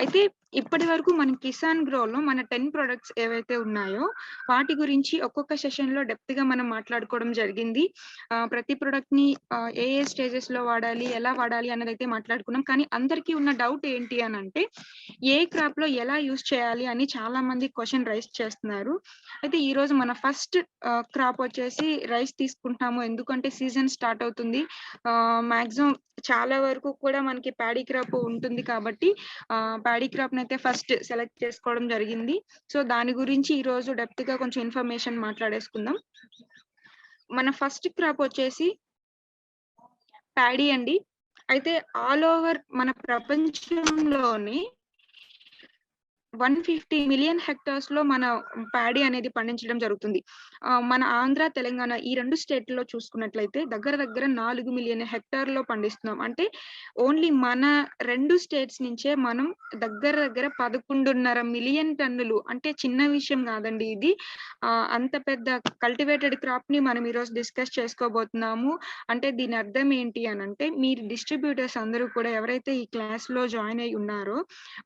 అయితే ఇప్పటి వరకు మన కిసాన్ గ్రోలో మన 10 ప్రొడక్ట్స్ ఏవైతే ఉన్నాయో వాటి గురించి ఒక్కొక్క సెషన్‌లో డెప్త్‌గా మనం మాట్లాడుకోవడం జరిగింది. ప్రతి ప్రొడక్ట్‌ని ఏ స్టేజెస్‌లో వాడాలి, ఎలా వాడాలి అన్నదైతే మాట్లాడుకున్నాం. కానీ అందరికీ ఉన్న డౌట్ ఏంటి అనంటే ఏ క్రాప్‌లో ఎలా యూజ్ చేయాలి అని చాలా మంది క్వెషన్ రైజ్ చేస్తున్నారు. అయితే ఈరోజు మన ఫస్ట్ క్రాప్ వచ్చేసి రైస్ తీసుకుంటున్నాము. ఎందుకంటే సీజన్ స్టార్ట్ అవుతుంది. మాక్సిమం చాలా వరకు కూడా మనకి ప్యాడీ క్రాప్ ఉంటుంది కాబట్టి ప్యాడీ క్రాప్‌నైతే ఫస్ట్ సెలెక్ట్ చేసుకోవడం జరిగింది. సో, దాని గురించి ఈరోజు డెప్త్‌గా కొంచెం ఇన్ఫర్మేషన్ మాట్లాడేసుకుందాం. మన ఫస్ట్ క్రాప్ వచ్చేసి ప్యాడీ అండి. అయితే ఆల్ ఓవర్ మన ప్రపంచంలోని 150 మిలియన్ హెక్టార్స్‌లో మన ప్యాడీ అనేది పండించడం జరుగుతుంది. మన ఆంధ్ర, తెలంగాణ ఈ 2 స్టేట్‌లో చూసుకున్నట్లయితే దగ్గర 4 మిలియన్ హెక్టార్‌లో పండిస్తున్నాం. అంటే ఓన్లీ మన 2 స్టేట్స్ నుంచే మనం దగ్గర 11.5 మిలియన్ టన్నులు అంటే చిన్న విషయం కాదండి ఇది. అంత పెద్ద కల్టివేటెడ్ క్రాప్‌ని మనం ఈరోజు డిస్కస్ చేసుకోబోతున్నాము. అంటే దీని అర్థం ఏంటి అనంటే మీరు డిస్ట్రిబ్యూటర్స్ అందరూ కూడా ఎవరైతే ఈ క్లాస్‌లో జాయిన్ అయ్యి ఉన్నారో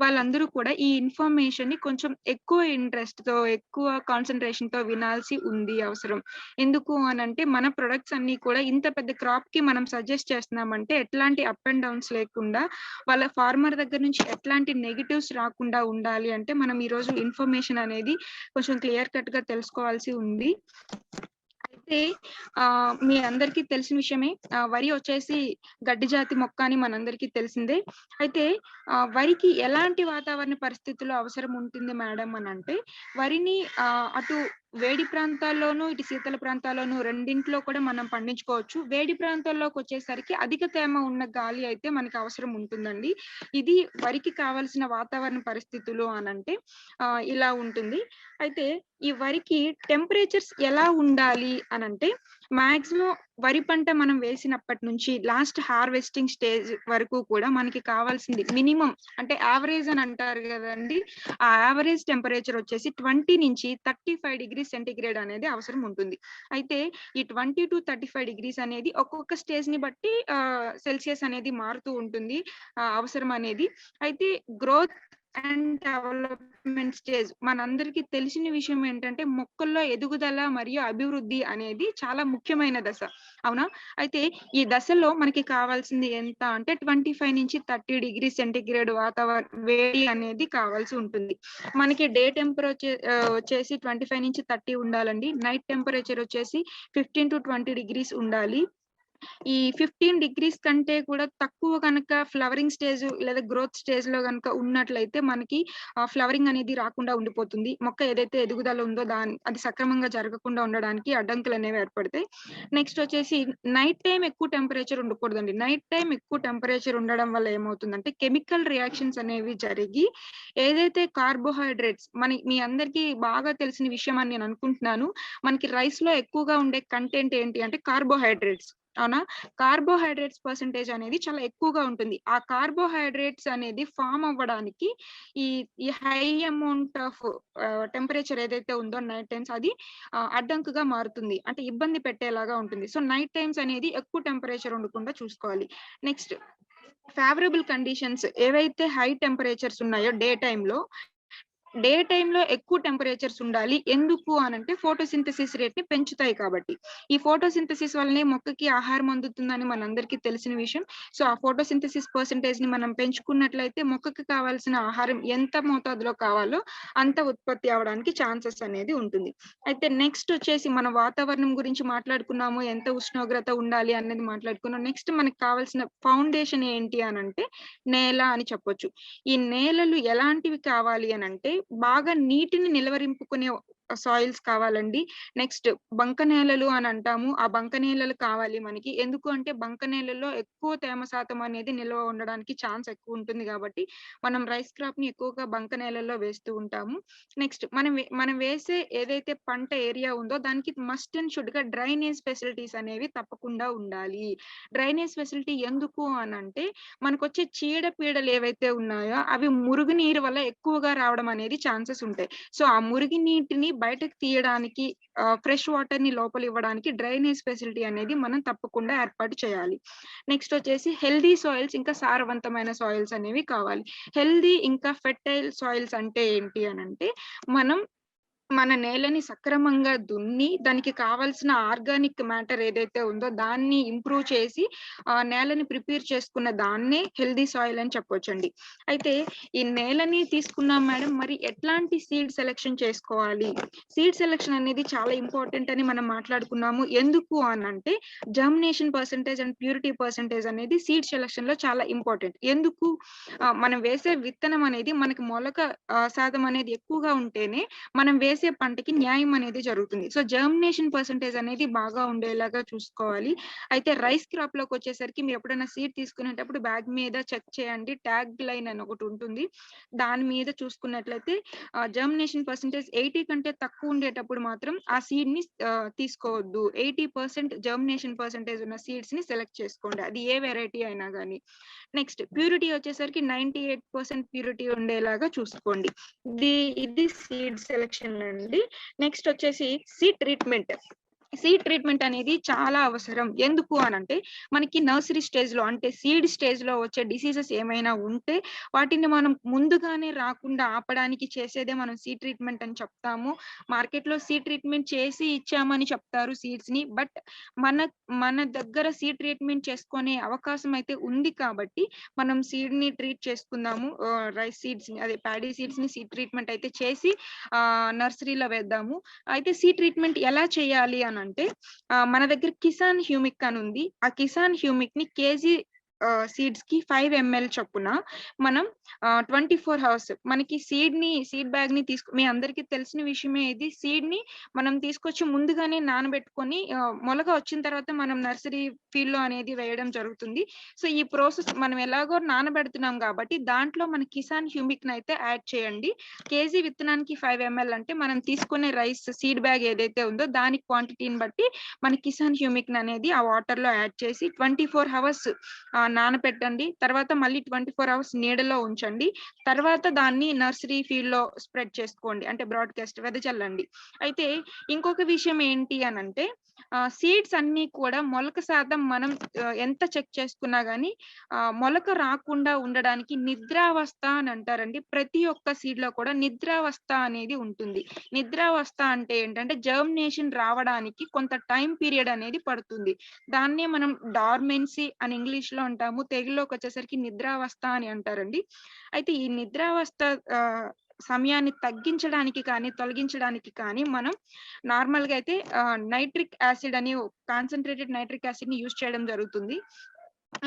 వాళ్ళందరూ కూడా ఈ ఇన్ఫర్మేషన్‌ని కొంచెం ఎక్కువ ఇంట్రెస్ట్‌తో, ఎక్కువ కాన్సంట్రేషన్‌తో వినాల్సి ఉంది అవసరం. ఎందుకు అనంటే మన ప్రొడక్ట్స్ అన్నీ కూడా ఇంత పెద్ద క్రాప్‌కి మనం సజెస్ట్ చేస్తున్నామంటే ఎట్లాంటి అప్ అండ్ డౌన్స్ లేకుండా వాళ్ళ ఫార్మర్ దగ్గర నుంచి ఎట్లాంటి నెగెటివ్స్ రాకుండా ఉండాలి అంటే మనం ఈరోజు ఇన్ఫర్మేషన్ అనేది కొంచెం క్లియర్ కట్‌గా తెలుసుకోవాల్సి ఉంది. అయితే మీ అందరికీ తెలిసిన విషయమే. వరి వచ్చేసి గడ్డి జాతి మొక్క అని మనందరికీ తెలిసిందే. అయితే వరికి ఎలాంటి వాతావరణ పరిస్థితులు అవసరం ఉంటుంది మేడం అనంటే వరిని అటు వేడి ప్రాంతాల్లోనూ, ఇటు శీతల ప్రాంతాల్లోనూ రెండింట్లో కూడా మనం పండించుకోవచ్చు. వేడి ప్రాంతాల్లోకొచ్చేసరికి అధిక తేమ ఉన్న గాలి అయితే మనకి అవసరం ఉంటుందండి. ఇది వరికి కావాల్సిన వాతావరణ పరిస్థితులు అనంటే ఇలా ఉంటుంది. అయితే ఈ వరికి టెంపరేచర్స్ ఎలా ఉండాలి అనంటే మాక్సిమం వరి పంట మనం వేసినప్పటి నుంచి లాస్ట్ హార్వెస్టింగ్ స్టేజ్ వరకు కూడా మనకి కావాల్సింది మినిమం అంటే యావరేజ్ అని అంటారు కదండి. ఆ యావరేజ్ టెంపరేచర్ వచ్చేసి 20 నుంచి 35 డిగ్రీస్ సెంటిగ్రేడ్ అనేది అవసరం ఉంటుంది. అయితే ఈ 20-35 డిగ్రీస్ అనేది ఒక్కొక్క స్టేజ్ ని బట్టి సెల్సియస్ అనేది మారుతూ ఉంటుంది అవసరం అనేది. అయితే గ్రోత్ అండ్ డెవలప్మెంట్ స్టేజ్ మనందరికీ తెలిసిన విషయం ఏంటంటే మొక్కల్లో ఎదుగుదల మరియు అభివృద్ధి అనేది చాలా ముఖ్యమైన దశ. అవునా? అయితే ఈ దశలో మనకి కావాల్సింది ఎంత అంటే 25 నుంచి 30 డిగ్రీ సెంటిగ్రేడ్ వేడి అనేది కావాల్సి ఉంటుంది. మనకి డే టెంపరేచర్ వచ్చేసి 25 నుంచి 30 ఉండాలండి. నైట్ టెంపరేచర్ వచ్చేసి 15-20 డిగ్రీస్ ఉండాలి. ఈ 15 డిగ్రీస్ కంటే కూడా తక్కువ గనక ఫ్లవరింగ్ స్టేజ్ లేదా గ్రోత్ స్టేజ్‌లో గనక ఉన్నట్లయితే మనకి ఫ్లవరింగ్ అనేది రాకుండా ఉండిపోతుంది. మొక్క ఏదైతే ఎదుగుదల ఉందో అది సక్రమంగా జరగకుండా ఉండడానికి అడ్డంకులనేవి ఏర్పడతాయి. నెక్స్ట్ వచ్చేసి నైట్ టైమ్ ఎక్కువ టెంపరేచర్ ఉండకూడదండి. నైట్ టైమ్ ఎక్కువ టెంపరేచర్ ఉండడం వల్ల ఏమవుతుందంటే కెమికల్ రియాక్షన్స్ అనేవి జరిగి ఏదైతే కార్బోహైడ్రేట్స్ మీ అందరికీ బాగా తెలిసిన విషయం అని నేను అనుకుంటున్నాను. మనకి రైస్‌లో ఎక్కువగా ఉండే కంటెంట్ ఏంటి అంటే కార్బోహైడ్రేట్స్. అవునా? కార్బోహైడ్రేట్స్ పర్సెంటేజ్ అనేది చాలా ఎక్కువగా ఉంటుంది. ఆ కార్బోహైడ్రేట్స్ అనేది ఫార్మ్ అవ్వడానికి ఈ ఈ హై అమౌంట్ ఆఫ్ టెంపరేచర్ ఏదైతే ఉందో నైట్ టైమ్స్ అది అడ్డంకుగా మారుతుంది. అంటే ఇబ్బంది పెట్టేలాగా ఉంటుంది. సో నైట్ టైమ్స్ అనేది ఎక్కువ టెంపరేచర్ ఉండకుండా చూసుకోవాలి. నెక్స్ట్ ఫేవరబుల్ కండిషన్స్ ఏవైతే హై టెంపరేచర్స్ ఉన్నాయో డే టైమ్‌లో ఎక్కువ టెంపరేచర్స్ ఉండాలి. ఎందుకు అనంటే ఫోటోసింథసిస్ రేట్‌ని పెంచుతాయి కాబట్టి. ఈ ఫోటోసింథసిస్ వల్లనే మొక్కకి ఆహారం అందుతుందని మనందరికీ తెలిసిన విషయం. సో, ఆ ఫోటోసింథసిస్ పర్సెంటేజ్‌ని మనం పెంచుకున్నట్లయితే మొక్కకి కావాల్సిన ఆహారం ఎంత మోతాదులో కావాలో అంత ఉత్పత్తి అవ్వడానికి ఛాన్సెస్ అనేది ఉంటుంది. అయితే నెక్స్ట్ వచ్చేసి మన వాతావరణం గురించి మాట్లాడుకున్నాము. ఎంత ఉష్ణోగ్రత ఉండాలి అనేది మాట్లాడుకున్నాం. నెక్స్ట్ మనకు కావాల్సిన ఫౌండేషన్ ఏంటి అనంటే నేల అని చెప్పొచ్చు. ఈ నేలలు ఎలాంటివి కావాలి అనంటే బాగా నీటిని నిలవరింపుకునే సాయిల్స్ కావాలండి. నెక్స్ట్ బంక నేలలు అని అంటాము. ఆ బంక నేలలు కావాలి మనకి. ఎందుకు అంటే బంక నేలల్లో ఎక్కువ తేమ శాతం అనేది నిల్వ ఉండడానికి ఛాన్స్ ఎక్కువ ఉంటుంది కాబట్టి మనం రైస్ క్రాప్‌ని ఎక్కువగా బంక నేలల్లో వేస్తూ ఉంటాము. నెక్స్ట్ మనం వేసే ఏదైతే పంట ఏరియా ఉందో దానికి మస్ట్ అండ్ షుడ్‌గా డ్రైనేజ్ ఫెసిలిటీస్ అనేవి తప్పకుండా ఉండాలి. డ్రైనేజ్ ఫెసిలిటీ ఎందుకు అనంటే మనకొచ్చే చీడపీడలు ఏవైతే ఉన్నాయో అవి మురుగునీరు వల్ల ఎక్కువగా రావడం అనేది ఛాన్సెస్ ఉంటాయి. సో, ఆ మురిగి నీటిని బయటకు తీయడానికి ఫ్రెష్ వాటర్‌ని లోపలివ్వడానికి డ్రైనేజ్ ఫెసిలిటీ అనేది మనం తప్పకుండా ఏర్పాటు చేయాలి. నెక్స్ట్ వచ్చేసి హెల్తీ సాయిల్స్ ఇంకా సారవంతమైన సాయిల్స్ అనేవి కావాలి. హెల్తీ ఇంకా ఫెర్టైల్ సాయిల్స్ అంటే ఏంటి అనంటే, మనం మన నేలని సక్రమంగా దున్ని, దానికి కావాల్సిన ఆర్గానిక్ మ్యాటర్ ఏదైతే ఉందో దాన్ని ఇంప్రూవ్ చేసి, నేలని ప్రిపేర్ చేసుకున్న దాన్నే హెల్తీ సాయిల్ అని చెప్పొచ్చండి. అయితే ఈ నేలని తీసుకున్నాం మేడం, మరి ఎట్లాంటి సీడ్ సెలెక్షన్ చేసుకోవాలి? సీడ్ సెలెక్షన్ అనేది చాలా ఇంపార్టెంట్ అని మనం మాట్లాడుకున్నాము. ఎందుకు అనంటే, germination percentage and purity percentage అనేది సీడ్ సెలెక్షన్ లో చాలా ఇంపార్టెంట్. ఎందుకు? మనం వేసే విత్తనం అనేది మనకి మొలక శాతం అనేది ఎక్కువగా ఉంటేనే మనం వేసే పంటకి న్యాయం అనేది జరుగుతుంది. సో జర్మినేషన్ పర్సెంటేజ్ అనేది బాగా ఉండేలాగా చూసుకోవాలి. అయితే రైస్ క్రాప్ లోకి వచ్చేసరికి మీరు ఎప్పుడైనా సీడ్ తీసుకునేటప్పుడు బ్యాగ్ మీద చెక్ చేయండి. ట్యాగ్ లైన్ అని ఒకటి ఉంటుంది. దాని మీద చూసుకున్నట్లయితే జర్మినేషన్ పర్సెంటేజ్ 80 కంటే తక్కువ ఉండేటప్పుడు మాత్రం ఆ సీడ్ ని తీసుకోవద్దు. 80% జర్మినేషన్ పర్సెంటేజ్ ఉన్న సీడ్స్ ని సెలెక్ట్ చేసుకోండి. అది ఏ వెరైటీ అయినా గానీ. నెక్స్ట్ ప్యూరిటీ వచ్చేసరికి 98% ప్యూరిటీ ఉండేలాగా చూసుకోండి. ఇది సీడ్ సెలెక్షన్ అండి. నెక్స్ట్ వచ్చేసి సీడ్ ట్రీట్మెంట్. సీడ్ ట్రీట్మెంట్ అనేది చాలా అవసరం. ఎందుకు అనంటే, మనకి నర్సరీ స్టేజ్ లో అంటే సీడ్ స్టేజ్ లో వచ్చే డిసీజెస్ ఏమైనా ఉంటే వాటిని మనం ముందుగానే రాకుండా ఆపడానికి చేసేదే మనం సీడ్ ట్రీట్మెంట్ అని చెప్తాము. మార్కెట్ లో సీడ్ ట్రీట్మెంట్ చేసి ఇచ్చామని చెప్తారు సీడ్స్ ని. బట్ మన దగ్గర సీడ్ ట్రీట్మెంట్ చేసుకునే అవకాశం అయితే ఉంది కాబట్టి మనం సీడ్ ని ట్రీట్ చేసుకుందాము. రైస్ సీడ్స్ ని, అదే ప్యాడీ సీడ్స్ ని సీడ్ ట్రీట్మెంట్ అయితే చేసి నర్సరీలో వేద్దాము. అయితే సీడ్ ట్రీట్మెంట్ ఎలా చేయాలి అని అంటే, మన దగ్గర కిసాన్ హ్యూమిక్ అని ఉంది. ఆ కిసాన్ హ్యూమిక్ ని కేజీ సీడ్స్ కి 5 ml చొప్పున మనం 24 అవర్స్ మనకి సీడ్ బ్యాగ్ ని మీ అందరికీ తెలిసిన విషయమే. ఇది సీడ్ ని మనం తీసుకొచ్చి ముందుగానే నానబెట్టుకొని మొలక వచ్చిన తర్వాత మనం నర్సరీ ఫీల్డ్ లో అనేది వేయడం జరుగుతుంది. సో ఈ ప్రాసెస్ మనం ఎలాగో నానబెడుతున్నాం కాబట్టి దాంట్లో మన కిసాన్ హ్యూమిక్ ని అయితే యాడ్ చేయండి. కేజీ విత్తనానికి 5 ml అంటే మనం తీసుకునే రైస్ సీడ్ బ్యాగ్ ఏదైతే ఉందో దాని క్వాంటిటీని బట్టి మన కిసాన్ హ్యూమిక్ అనేది ఆ వాటర్ లో యాడ్ చేసి 24 అవర్స్ నానపెట్టండి. తర్వాత మళ్ళీ 24 అవర్స్ నీడలో ఉంచండి. తర్వాత దాన్ని నర్సరీ ఫీల్డ్ లో స్ప్రెడ్ చేసుకోండి. అంటే బ్రాడ్కాస్ట్ వెదజల్లండి. అయితే ఇంకొక విషయం ఏంటి అనంటే, సీడ్స్ అన్ని కూడా మొలక శాతం మనం ఎంత చెక్ చేసుకున్నా గానీ మొలక రాకుండా ఉండడానికి నిద్రావస్థ అని అంటారండి. ప్రతి ఒక్క సీడ్ లో కూడా నిద్రావస్థ అనేది ఉంటుంది. నిద్రావస్థ అంటే ఏంటంటే, జర్మినేషన్ రావడానికి కొంత టైం పీరియడ్ అనేది పడుతుంది. దాన్నే మనం డార్మెన్సీ అని ఇంగ్లీష్ లో అంటాము. తెలుగులోకి వచ్చేసరికి నిద్రావస్థ అని అంటారండి. అయితే ఈ నిద్రావస్థ సమయాన్ని తగ్గించడానికి కానీ తొలగించడానికి కానీ మనం నార్మల్ గా అయితే నైట్రిక్ యాసిడ్ అని కాన్సన్ట్రేటెడ్ నైట్రిక్ యాసిడ్ ని యూజ్ చేయడం జరుగుతుంది.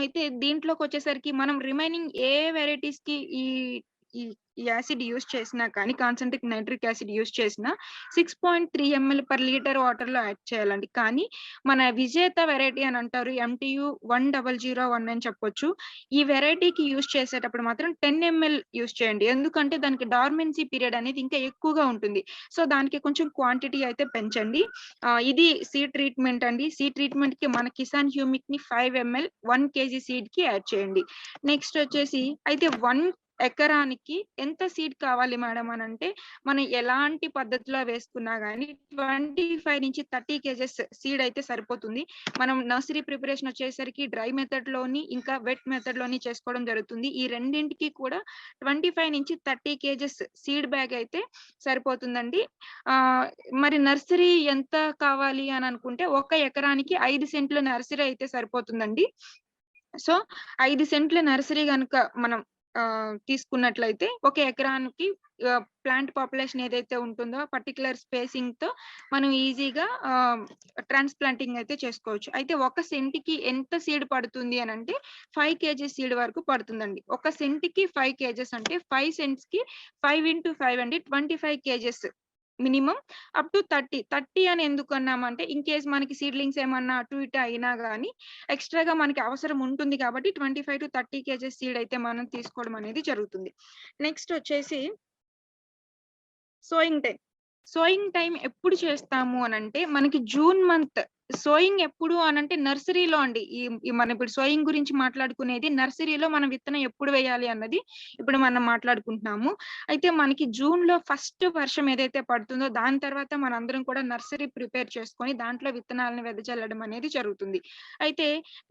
అయితే దీంట్లోకి వచ్చేసరికి మనం రిమైనింగ్ ఏ వెరైటీస్ కి ఈ యాసిడ్ యూజ్ చేసినా కానీ, కాన్సన్ట్రేట్ నైట్రిక్ యాసిడ్ యూజ్ చేసినా 6.3 ml పర్ లీటర్ వాటర్ లో యాడ్ చేయాలండి. కానీ మన విజేత వెరైటీ అని అంటారు, MTU 1001 అని చెప్పొచ్చు. ఈ వెరైటీకి యూజ్ చేసేటప్పుడు మాత్రం 10 ml యూజ్ చేయండి. ఎందుకంటే దానికి డార్మెన్సీ పీరియడ్ అనేది ఇంకా ఎక్కువగా ఉంటుంది. సో దానికి కొంచెం క్వాంటిటీ అయితే పెంచండి. ఇది సీడ్ ట్రీట్మెంట్ అండి. సీడ్ ట్రీట్మెంట్ కి మన కిసాన్ హ్యూమిక్ ని 5 ml 1 kg సీడ్ కి యాడ్ చేయండి. నెక్స్ట్ వచ్చేసి, అయితే 1 ఎకరానికి ఎంత సీడ్ కావాలి మేడం అని అంటే, మనం ఎలాంటి పద్ధతిలో వేసుకున్నా గానీ 25 నుంచి 30 kgs సీడ్ అయితే సరిపోతుంది. మనం నర్సరీ ప్రిపరేషన్ వచ్చేసరికి డ్రై మెథడ్ లోని ఇంకా వెట్ మెథడ్ లోని చేసుకోవడం జరుగుతుంది. ఈ రెండింటికి కూడా 25 నుంచి 30 kgs సీడ్ బ్యాగ్ అయితే సరిపోతుందండి. మరి నర్సరీ ఎంత కావాలి అని అనుకుంటే, 1 ఎకరానికి 5 సెంట్ల నర్సరీ అయితే సరిపోతుందండి. సో 5 సెంట్ల నర్సరీ గనుక మనం తీసుకున్నట్లయితే 1 ఎకరానికి ప్లాంట్ పాపులేషన్ ఏదైతే ఉంటుందో పర్టికులర్ స్పేసింగ్ తో మనం ఈజీగా ట్రాన్స్ప్లాంటింగ్ అయితే చేసుకోవచ్చు. అయితే 1 సెంటికి ఎంత సీడ్ పడుతుంది అని అంటే 5 kg సీడ్ వరకు పడుతుందండి. 1 సెంటికి 5 kgs అంటే 5 సెంట్స్ కి 5 into 5 అండి, 25 kgs మినిమం అప్ టు 30 అని ఎందుకు అన్నామంటే, ఇన్ కేస్ మనకి సీడ్లింగ్స్ ఏమన్నా అటు ఇటు అయినా గానీ ఎక్స్ట్రాగా మనకి అవసరం ఉంటుంది కాబట్టి 25 to 30 kgs సీడ్ అయితే మనం తీసుకోవడం అనేది జరుగుతుంది. నెక్స్ట్ వచ్చేసి సోయింగ్ టైం. సోయింగ్ టైం ఎప్పుడు చేస్తాము అని అంటే, మనకి జూన్ మంత్ సోయింగ్ ఎప్పుడు అనంటే నర్సరీలో అండి. మనం ఇప్పుడు సోయింగ్ గురించి మాట్లాడుకునేది నర్సరీలో మనం విత్తనం ఎప్పుడు వేయాలి అన్నది ఇప్పుడు మనం మాట్లాడుకుంటున్నాము. అయితే మనకి జూన్‌లో ఫస్ట్ వర్షం ఏదైతే పడుతుందో దాని తర్వాత మనందరం కూడా నర్సరీ ప్రిపేర్ చేసుకొని దాంట్లో విత్తనాలను వెదజల్లడం అనేది జరుగుతుంది. అయితే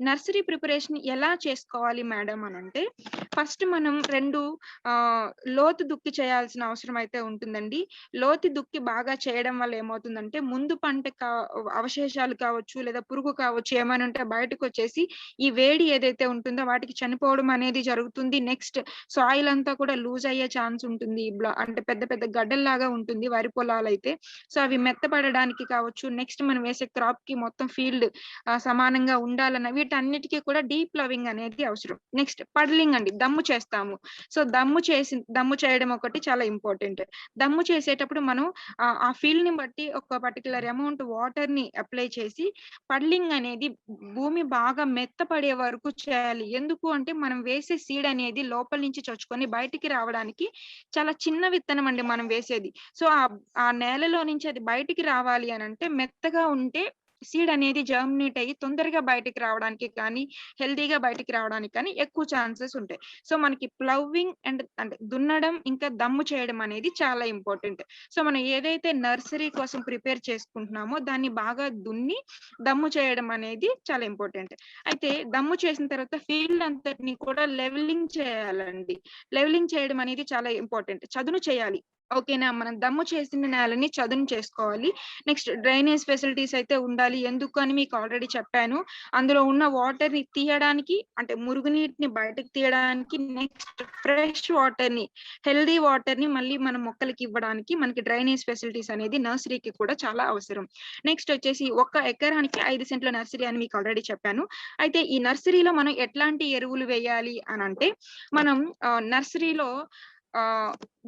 నర్సరీ ప్రిపరేషన్ ఎలా చేసుకోవాలి మేడం అనంటే ఫస్ట్ మనం 2 లోతు దుక్కి చేయాల్సిన అవసరం అయితే ఉంటుందండి. లోతు దుక్కి బాగా చేయడం వల్ల ఏమవుతుందంటే ముందు పంట అవశేషాలు కావచ్చు, లేదా పురుగు కావచ్చు ఏమైనా ఉంటే బయటకొచ్చేసి ఈ వేడి ఏదైతే ఉంటుందో వాటికి చనిపోవడం అనేది జరుగుతుంది. నెక్స్ట్ సాయిల్ అంతా కూడా లూజ్ అయ్యే ఛాన్స్ ఉంటుంది. అంటే పెద్ద పెద్ద గడ్డల్లాగా ఉంటుంది వరి పొలాలైతే. సో అవి మెత్తపడడానికి కావచ్చు, నెక్స్ట్ మనం వేసే క్రాప్‌కి మొత్తం ఫీల్డ్ సమానంగా ఉండాలన్న వీటన్నిటికి కూడా డీప్ ప్లవింగ్ అనేది అవసరం. నెక్స్ట్ పడ్లింగ్ అండి. దమ్ము చేస్తాము. సో దమ్ము చేయడం ఒకటి చాలా ఇంపార్టెంట్. దమ్ము చేసేటప్పుడు మనం ఆ ఫీల్డ్‌ని బట్టి ఒక పర్టిక్యులర్ అమౌంట్ వాటర్‌ని అప్లై చేసి పడ్లింగ్ అనేది భూమి బాగా మెత్తపడే వరకు చేయాలి. ఎందుకు అంటే మనం వేసే సీడ్ అనేది లోపల నుంచి చొచ్చుకొని బయటికి రావడానికి చాలా చిన్న విత్తనం అండి మనం వేసేది. సో ఆ నేలలో నుంచి అది బయటికి రావాలి అనంటే మెత్తగా ఉంటే సీడ్ అనేది జర్మినేట్ అయ్యి తొందరగా బయటికి రావడానికి కానీ, హెల్తీగా బయటికి రావడానికి కానీ ఎక్కువ ఛాన్సెస్ ఉంటాయి. సో మనకి ప్లౌవింగ్ అంటే దున్నడం ఇంకా దమ్ము చేయడం అనేది చాలా ఇంపార్టెంట్. సో మనం ఏదైతే నర్సరీ కోసం ప్రిపేర్ చేసుకుంటున్నామో దాన్ని బాగా దున్ని దమ్ము చేయడం అనేది చాలా ఇంపార్టెంట్. అయితే దమ్ము చేసిన తర్వాత ఫీల్డ్ అంతటిని కూడా లెవెలింగ్ చేయాలండి. లెవెలింగ్ చేయడం అనేది చాలా ఇంపార్టెంట్. చదును చేయాలి. ఓకేనా? మనం దమ్ము చేసిన నేలని చదును చేసుకోవాలి. నెక్స్ట్ డ్రైనేజ్ ఫెసిలిటీస్ అయితే ఉండాలి. ఎందుకు అని మీకు ఆల్రెడీ చెప్పాను. అందులో ఉన్న వాటర్‌ని తీయడానికి అంటే మురుగునీటిని బయటకు తీయడానికి, నెక్స్ట్ ఫ్రెష్ వాటర్‌ని, హెల్తీ వాటర్‌ని మళ్ళీ మన మొక్కలకి ఇవ్వడానికి మనకి డ్రైనేజ్ ఫెసిలిటీస్ అనేది నర్సరీకి కూడా చాలా అవసరం. నెక్స్ట్ వచ్చేసి 1 ఎకరానికి 5 సెంట్ల నర్సరీ అని మీకు ఆల్రెడీ చెప్పాను. అయితే ఈ నర్సరీలో మనం ఎట్లాంటి ఎరువులు వేయాలి అనంటే మనం నర్సరీలో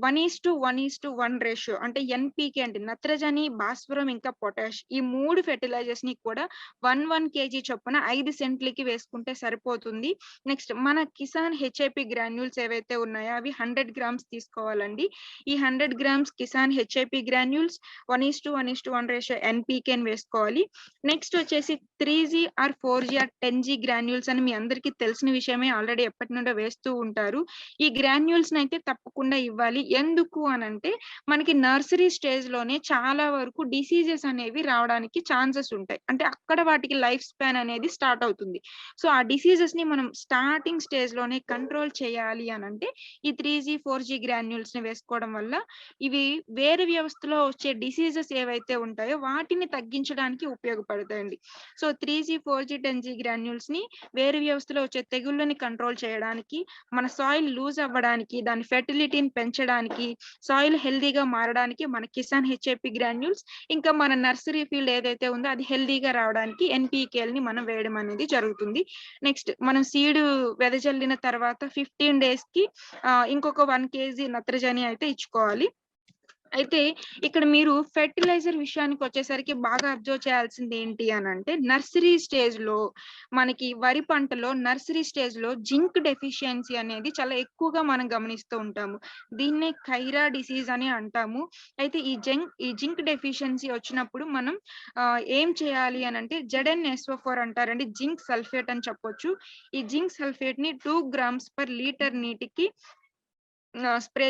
1:1:1 రేషియో అంటే ఎన్‌పీకే అంటే నత్రజని, భాస్వరం ఇంకా పొటాష్ ఈ 3 ఫెర్టిలైజర్స్‌ని కూడా 1 కేజీ చొప్పున 5 సెంట్లకి వేసుకుంటే సరిపోతుంది. నెక్స్ట్ మన కిసాన్ హెచ్ఐపి గ్రాన్యూల్స్ ఏవైతే ఉన్నాయో అవి 100 గ్రామ్స్ తీసుకోవాలండి. ఈ 100 grams Kisan HIP granules 1:1:1 ratio ఎన్‌పీకేని వేసుకోవాలి. నెక్స్ట్ వచ్చేసి 3G are 4G are 10G granules అని మీ అందరికీ తెలిసిన విషయమే. ఆల్రెడీ ఎప్పటి నుండో వేస్తూ ఉంటారు. ఈ గ్రాన్యూల్స్‌ని అయితే తప్పకుండా ఇవ్వాలి. ఎందుకు అనంటే మనకి నర్సరీ స్టేజ్‌లోనే చాలా వరకు డిసీజెస్ అనేవి రావడానికి ఛాన్సెస్ ఉంటాయి. అంటే అక్కడ వాటికి లైఫ్ స్పాన్ అనేది స్టార్ట్ అవుతుంది. సో ఆ డిసీజెస్‌ని మనం స్టార్టింగ్ స్టేజ్‌లోనే కంట్రోల్ చేయాలి అనంటే ఈ 3G, 4G గ్రాన్యూల్స్‌ని వేసుకోవడం వల్ల ఇవి వేరు వ్యవస్థలో వచ్చే డిసీజెస్ ఏవైతే ఉంటాయో వాటిని తగ్గించడానికి ఉపయోగపడతాయండి. సో 3G, 4G, 10G గ్రాన్యూల్స్‌ని వేరు వ్యవస్థలో వచ్చే తెగుళ్ళని కంట్రోల్ చేయడానికి, మన సాయిల్ లూజ్ అవ్వడానికి, దాని ఫెర్టిలిటీని పెంచడానికి, సాయిల్ హెల్తీగా మారడానికి మన కిసాన్ హెచ్ఐపి గ్రాన్యూల్స్ ఇంకా మన నర్సరీ ఫీల్డ్ ఏదైతే ఉందో అది హెల్తీగా రావడానికి ఎన్‌పీకేలని మనం వేయడం అనేది జరుగుతుంది. నెక్స్ట్ మనం సీడ్ వెదజల్లిన తర్వాత 15 డేస్‌కి ఇంకొక 1 కేజీ నత్రజని అయితే ఇచ్చుకోవాలి. అయితే ఇక్కడ మీరు ఫెర్టిలైజర్ విషయానికి వచ్చేసరికి బాగా అబ్జర్వ్ చేయాల్సింది ఏంటి అనంటే నర్సరీ స్టేజ్‌లో మనకి వరి పంటలో నర్సరీ స్టేజ్‌లో జింక్ డెఫిషియన్సీ అనేది చాలా ఎక్కువగా మనం గమనిస్తూ ఉంటాము. దీన్నే ఖైరా డిసీజ్ అని అంటాము. అయితే ఈ జింక్ డెఫిషియన్సీ వచ్చినప్పుడు మనం ఏం చేయాలి అనంటే ZnSO4 అంటారండి. జింక్ సల్ఫేట్ అని చెప్పొచ్చు. ఈ జింక్ సల్ఫేట్‌ని 2 గ్రామ్స్ పర్ లీటర్ నీటికి స్ప్రే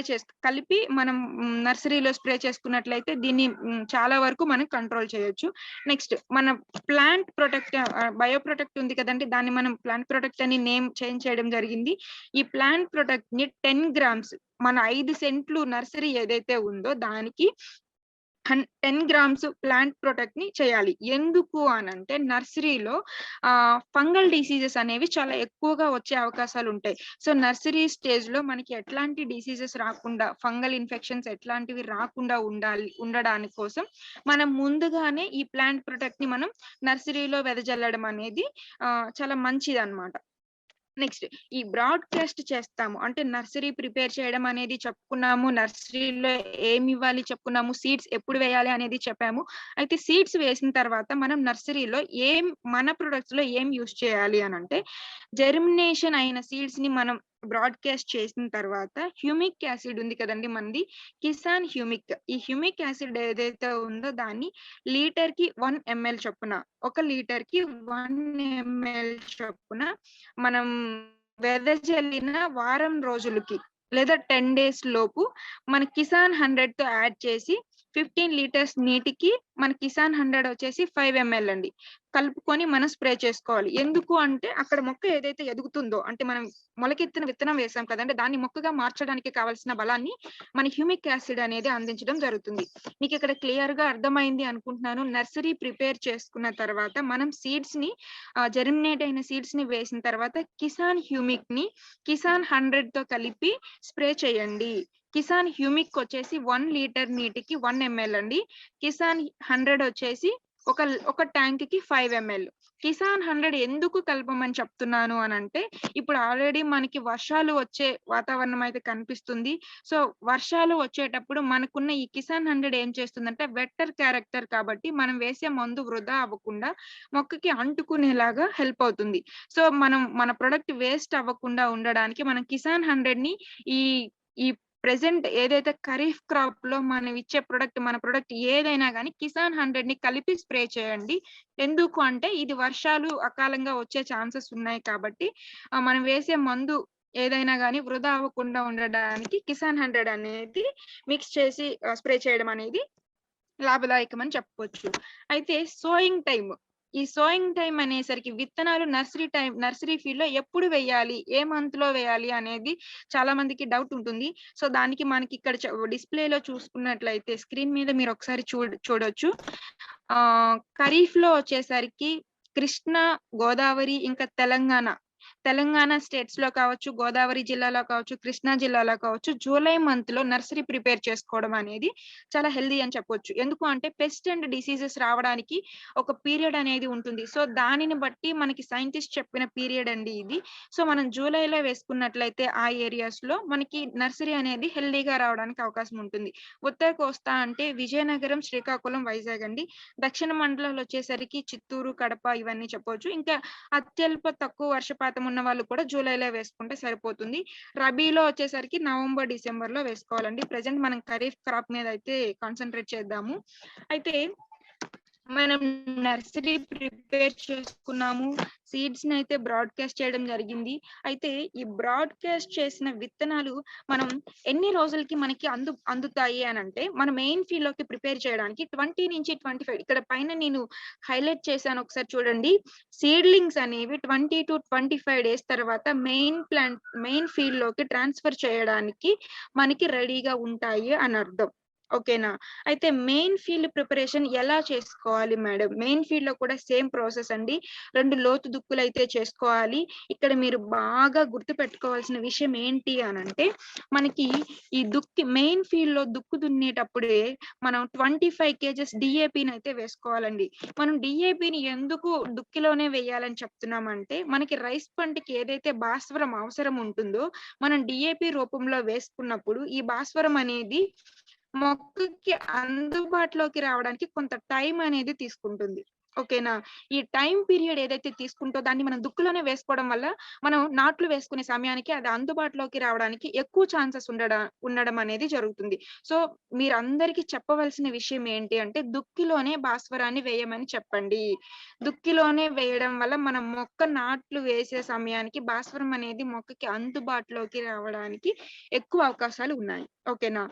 కలిపి మనం నర్సరీలో స్ప్రే చేసుకున్నట్లయితే దీన్ని చాలా వరకు మనం కంట్రోల్ చేయొచ్చు. నెక్స్ట్ మన ప్లాంట్ ప్రొటెక్ట్ బయో ప్రొటెక్ట్ ఉంది కదండీ! దాన్ని మనం ప్లాంట్ ప్రొటెక్ట్ అని నేమ్ చేంజ్ చేయడం జరిగింది. ఈ ప్లాంట్ ప్రొటెక్ట్‌ని 10 గ్రామ్స్ మన 5 సెంట్లు నర్సరీ ఏదైతే ఉందో దానికి 10 గ్రామ్స్ ప్లాంట్ ప్రొటెక్ట్ ని చేయాలి. ఎందుకు అనంటే నర్సరీలో ఫంగల్ డిసీజెస్ అనేవి చాలా ఎక్కువగా వచ్చే అవకాశాలు ఉంటాయి. సో నర్సరీ స్టేజ్ లో మనకి ఎట్లాంటి డిసీజెస్ రాకుండా, ఫంగల్ ఇన్ఫెక్షన్స్ ఎట్లాంటివి రాకుండా ఉండడానికి కోసం మనం ముందుగానే ఈ ప్లాంట్ ప్రొటెక్ట్ ని మనం నర్సరీలో వెదజల్లడం అనేది చాలా మంచిది అన్నమాట. నెక్స్ట్ ఈ బ్రాడ్‌కాస్ట్ చేస్తాము. అంటే నర్సరీ ప్రిపేర్ చేయడం అనేది చెప్పుకున్నాము. నర్సరీలో ఏమి ఇవ్వాలి చెప్పుకున్నాము. సీడ్స్ ఎప్పుడు వేయాలి అనేది చెప్పాము. అయితే సీడ్స్ వేసిన తర్వాత మనం నర్సరీలో మన ప్రొడక్ట్స్‌లో ఏం యూజ్ చేయాలి అనంటే జెర్మినేషన్ అయిన సీడ్స్‌ని మనం బ్రాడ్‌కాస్ట్ చేసిన తర్వాత హ్యూమిక్ యాసిడ్ ఉంది కదండీ మనది. కిసాన్ హ్యూమిక్. ఈ హ్యూమిక్ యాసిడ్ ఏదైతే ఉందో దాన్ని లీటర్‌కి 1 ఎంఎల్ చొప్పున, ఒక లీటర్‌కి 1 ఎంఎల్ చొప్పున మనం వెదజల్లిన వారం రోజులకి లేదా 10 డేస్ లోపు మన కిసాన్ 100తో యాడ్ చేసి 15 లీటర్స్ నీటికి మన కిసాన్ 100 వచ్చేసి 5 ఎంఎల్ అండి. కలుపుకొని మనం స్ప్రే చేసుకోవాలి. ఎందుకు అంటే అక్కడ మొక్క ఏదైతే ఎదుగుతుందో, అంటే మనం మొలకెత్తిన విత్తనం వేసాం కదండీ! దాన్ని మొక్కగా మార్చడానికి కావాల్సిన బలాన్ని మన హ్యూమిక్ యాసిడ్ అనేది అందించడం జరుగుతుంది. మీకు ఇక్కడ క్లియర్‌గా అర్థమైంది అనుకుంటున్నాను. నర్సరీ ప్రిపేర్ చేసుకున్న తర్వాత మనం సీడ్స్‌ని జెర్మినేట్ అయిన సీడ్స్‌ని వేసిన తర్వాత కిసాన్ 100తో కలిపి స్ప్రే చేయండి. కిసాన్ హ్యూమిక్ వచ్చేసి 1 లీటర్ నీటికి 1 ఎంఎల్ అండి. కిసాన్ 100 వచ్చేసి ఒక ట్యాంక్‌కి 5 ఎంఎల్. కిసాన్ 100 ఎందుకు కలపమని చెప్తున్నాను అనంటే, ఇప్పుడు ఆల్రెడీ మనకి వర్షాలు వచ్చే వాతావరణం అయితే కనిపిస్తుంది. సో, వర్షాలు వచ్చేటప్పుడు మనకున్న ఈ కిసాన్ 100 ఏం చేస్తుందంటే వెట్టర్ క్యారెక్టర్ కాబట్టి మనం వేసే మందు వృధా అవ్వకుండా మొక్కకి అంటుకునేలాగా హెల్ప్ అవుతుంది. సో, మనం మన ప్రొడక్ట్ వేస్ట్ అవ్వకుండా ఉండడానికి మనం కిసాన్ 100ని ఈ ఈ ప్రెజెంట్ ఏదైతే ఖరీఫ్ క్రాప్‌లో మనం ఇచ్చే మన ప్రొడక్ట్ ఏదైనా గాని కిసాన్ 100ని కలిపి స్ప్రే చేయండి. ఎందుకు అంటే ఇది వర్షాలు అకాలంగా వచ్చే ఛాన్సెస్ ఉన్నాయి కాబట్టి మనం వేసే మందు ఏదైనా గాని వృధా అవ్వకుండా ఉండడానికి కిసాన్ 100 అనేది మిక్స్ చేసి స్ప్రే చేయడం అనేది లాభదాయకం అని చెప్పొచ్చు. అయితే ఈ సోయింగ్ టైమ్ అనేసరికి విత్తనాలు నర్సరీ ఫీల్డ్‌లో ఎప్పుడు వేయాలి? ఏ మంత్‌లో వేయాలి? అనేది చాలా మందికి డౌట్ ఉంటుంది. సో, దానికి మనకి ఇక్కడ డిస్‌ప్లేలో చూసుకున్నట్లయితే స్క్రీన్ మీద మీరు ఒకసారి చూడొచ్చు. ఖరీఫ్‌లో వచ్చేసరికి కృష్ణా, గోదావరి ఇంకా తెలంగాణ స్టేట్స్‌లో కావచ్చు, గోదావరి జిల్లాలో కావచ్చు, కృష్ణా జిల్లాలో కావచ్చు, జూలై మంత్‌లో నర్సరీ ప్రిపేర్ చేసుకోవడం అనేది చాలా హెల్తీ అని చెప్పొచ్చు. ఎందుకు అంటే పెస్ట్ అండ్ డిసీజెస్ రావడానికి ఒక పీరియడ్ అనేది ఉంటుంది. సో, దానిని బట్టి మనకి సైంటిస్ట్ చెప్పిన పీరియడ్ అండి ఇది. సో, మనం జూలైలో వేసుకున్నట్లయితే ఆ ఏరియాస్‌లో మనకి నర్సరీ అనేది హెల్తీగా రావడానికి అవకాశం ఉంటుంది. ఉత్తర కోస్తా అంటే విజయనగరం, శ్రీకాకుళం, వైజాగ్ అండి. దక్షిణ మండలాలు వచ్చేసరికి చిత్తూరు, కడప ఇవన్నీ చెప్పొచ్చు. ఇంకా అత్యల్ప తక్కువ వర్షపాతం ఉన్న వాళ్ళు కూడా జూలైలో వేసుకుంటే సరిపోతుంది. రబీలో వచ్చేసరికి నవంబర్, డిసెంబర్‌లో వేసుకోవాలండి. ప్రెజెంట్ మనం ఖరీఫ్ క్రాప్ మీద అయితే కాన్సంట్రేట్ చేద్దాము. అయితే మనం నర్సరీ ప్రిపేర్ చేసుకున్నాము. సీడ్స్‌ని అయితే బ్రాడ్‌కాస్ట్ చేయడం జరిగింది. అయితే ఈ బ్రాడ్‌కాస్ట్ చేసిన విత్తనాలు మనం ఎన్ని రోజులకి మనకి అందుతాయి అనంటే, మన మెయిన్ ఫీల్డ్‌లోకి ప్రిపేర్ చేయడానికి 20-25 ఇక్కడ పైన నేను హైలైట్ చేశాను ఒకసారి చూడండి. సీడ్లింగ్స్ అనేవి 20-25 డేస్ తర్వాత మెయిన్ ఫీల్డ్‌లోకి ట్రాన్స్‌ఫర్ చేయడానికి మనకి రెడీగా ఉంటాయి అని అర్థం. ఓకేనా? అయితే మెయిన్ ఫీల్డ్ ప్రిపరేషన్ ఎలా చేసుకోవాలి మేడం? మెయిన్ ఫీల్డ్‌లో కూడా సేమ్ ప్రాసెస్ అండి. 2 లోతు దుక్కులైతే చేసుకోవాలి. ఇక్కడ మీరు బాగా గుర్తుపెట్టుకోవాల్సిన విషయం ఏంటి అనంటే, మనకి ఈ మెయిన్ ఫీల్డ్‌లో దుక్కు దున్నేటప్పుడే మనం 25 కేజెస్ డీఏపీనైతే వేసుకోవాలండి. మనం డీఏపీని ఎందుకు దుక్కిలోనే వేయాలని చెప్తున్నామంటే, మనకి రైస్ పంటకి ఏదైతే భాస్వరం అవసరం ఉంటుందో, మనం డీఏపీ రూపంలో వేసుకున్నప్పుడు ఈ భాస్వరం అనేది మొక్కకి అందుబాటులోకి రావడానికి కొంత టైం అనేది తీసుకుంటుంది. ఓకేనా? ఈ టైం పీరియడ్ ఏదైతే తీసుకుంటో దాన్ని మనం దుక్కులోనే వేసుకోవడం వల్ల, మనం నాట్లు వేసుకునే సమయానికి అది అందుబాటులోకి రావడానికి ఎక్కువ ఛాన్సెస్ ఉండడం అనేది జరుగుతుంది. సో, మీరందరికీ చెప్పవలసిన విషయం ఏంటి అంటే, దుక్కిలోనే భాస్వరాన్ని వేయమని చెప్పండి. దుక్కిలోనే వేయడం వల్ల మనం మొక్క నాట్లు వేసే సమయానికి భాస్వరం అనేది మొక్కకి అందుబాటులోకి రావడానికి ఎక్కువ అవకాశాలు ఉన్నాయి. ఓకేనా?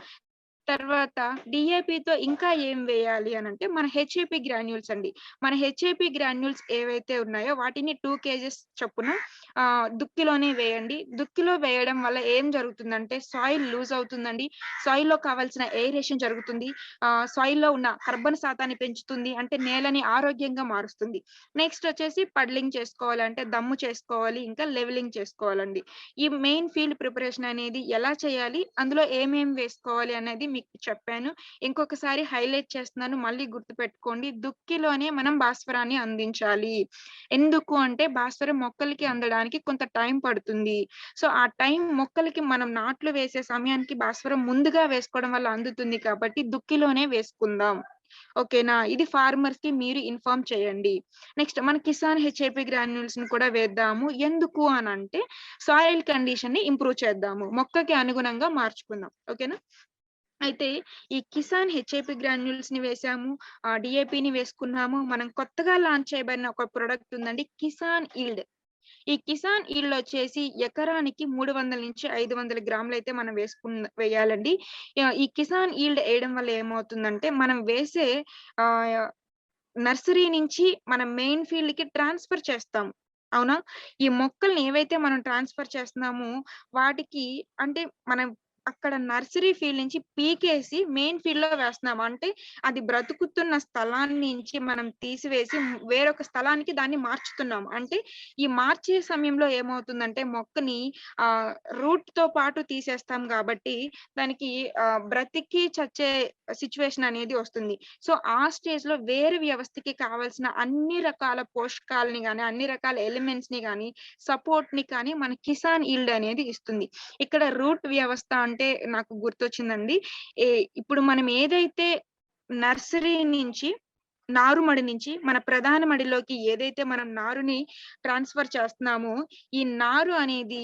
తర్వాత డీఏపీతో ఇంకా ఏం వేయాలి అనంటే, మన హెచ్ఏపీ గ్రాన్యూల్స్ అండి. మన హెచ్ఏపీ గ్రాన్యూల్స్ ఏవైతే ఉన్నాయో వాటిని 2 కేజెస్ చొప్పున దుక్కిలోనే వేయండి. దుక్కిలో వేయడం వల్ల ఏం జరుగుతుందంటే సాయిల్ లూజ్ అవుతుందండి. సాయిల్‌లో కావాల్సిన ఎయిరేషన్ జరుగుతుంది. సాయిల్‌లో ఉన్న కర్బన శాతాన్ని పెంచుతుంది. అంటే నేలని ఆరోగ్యంగా మారుస్తుంది. నెక్స్ట్ వచ్చేసి పడ్లింగ్ చేసుకోవాలి. అంటే దమ్ము చేసుకోవాలి. ఇంకా లెవెలింగ్ చేసుకోవాలండి. ఈ మెయిన్ ఫీల్డ్ ప్రిపరేషన్ అనేది ఎలా చేయాలి? అందులో ఏమేం వేసుకోవాలి అనేది మీకు చెప్పాను. ఇంకొకసారి హైలైట్ చేస్తున్నాను. మళ్ళీ గుర్తుపెట్టుకోండి. దుక్కిలోనే మనం భాస్వరాన్ని అందించాలి. ఎందుకు అంటే భాస్వరం మొక్కలకి అందడానికి కొంత టైం పడుతుంది. సో, ఆ టైం మొక్కలకి మనం నాట్లు వేసే సమయానికి భాస్వరం ముందుగా వేసుకోవడం వల్ల అందుతుంది కాబట్టి దుక్కిలోనే వేసుకుందాం. ఓకేనా? ఇది ఫార్మర్స్‌కి మీరు ఇన్ఫార్మ్ చేయండి. నెక్స్ట్ మన కిసాన్ హెచ్ఏపీ గ్రాన్యూల్స్‌ని కూడా వేద్దాము. ఎందుకు అనంటే సాయిల్ కండిషన్‌ని ఇంప్రూవ్ చేద్దాము. మొక్కకి అనుగుణంగా మార్చుకుందాం. ఓకేనా? అయితే ఈ కిసాన్ హెచ్ఏపీ గ్రాన్యూల్స్‌ని వేసాము. డీఏపీని వేసుకున్నాము. మనం కొత్తగా లాంచ్ చేయబడిన ఒక ప్రొడక్ట్ ఉందండి. కిసాన్ ఈల్డ్. ఈ కిసాన్ ఈల్డ్ వచ్చేసి ఎకరానికి 300-500 గ్రాములైతే మనం వేయాలండి. ఈ కిసాన్ ఈల్డ్ ఎయడం వల్ల ఏమవుతుందంటే మనం వేసే ఆహ్, నర్సరీ నుంచి మనం మెయిన్ ఫీల్డ్‌కి ట్రాన్స్‌ఫర్ చేస్తాము. అవునా? ఈ మొక్కల్ని ఏవైతే మనం ట్రాన్స్‌ఫర్ చేస్తున్నామో వాటికి అంటే మనం అక్కడ నర్సరీ ఫీల్డ్ నుంచి పీకేసి మెయిన్ ఫీల్డ్‌లో వేస్తున్నాం. అంటే అది బ్రతుకుతున్న స్థలాన్ని నుంచి మనం తీసివేసి వేరొక స్థలానికి దాన్ని మార్చుతున్నాం. అంటే ఈ మార్చే సమయంలో ఏమవుతుందంటే మొక్కని ఆహ్, రూట్‌తో పాటు తీసేస్తాం గాబట్టి దానికి బ్రతికి చచ్చే సిట్యుయేషన్ అనేది వస్తుంది. సో, ఆ స్టేజ్‌లో వేరు వ్యవస్థకి కావాల్సిన అన్ని రకాల పోషకాలని గాని, అన్ని రకాల ఎలిమెంట్స్‌ని గాని, సపోర్ట్‌ని కానీ మన కిసాన్ ఈల్డ్ అనేది ఇస్తుంది. ఇక్కడ రూట్ వ్యవస్థ అంటే నాకు గుర్తొచ్చిందండి. ఏ ఇప్పుడు మనం ఏదైతే నర్సరీ నుంచి నారుమడి నుంచి మన ప్రధాన మడిలోకి ఏదైతే మనం నారుని ట్రాన్స్‌ఫర్ చేస్తున్నామో, ఈ నారు అనేది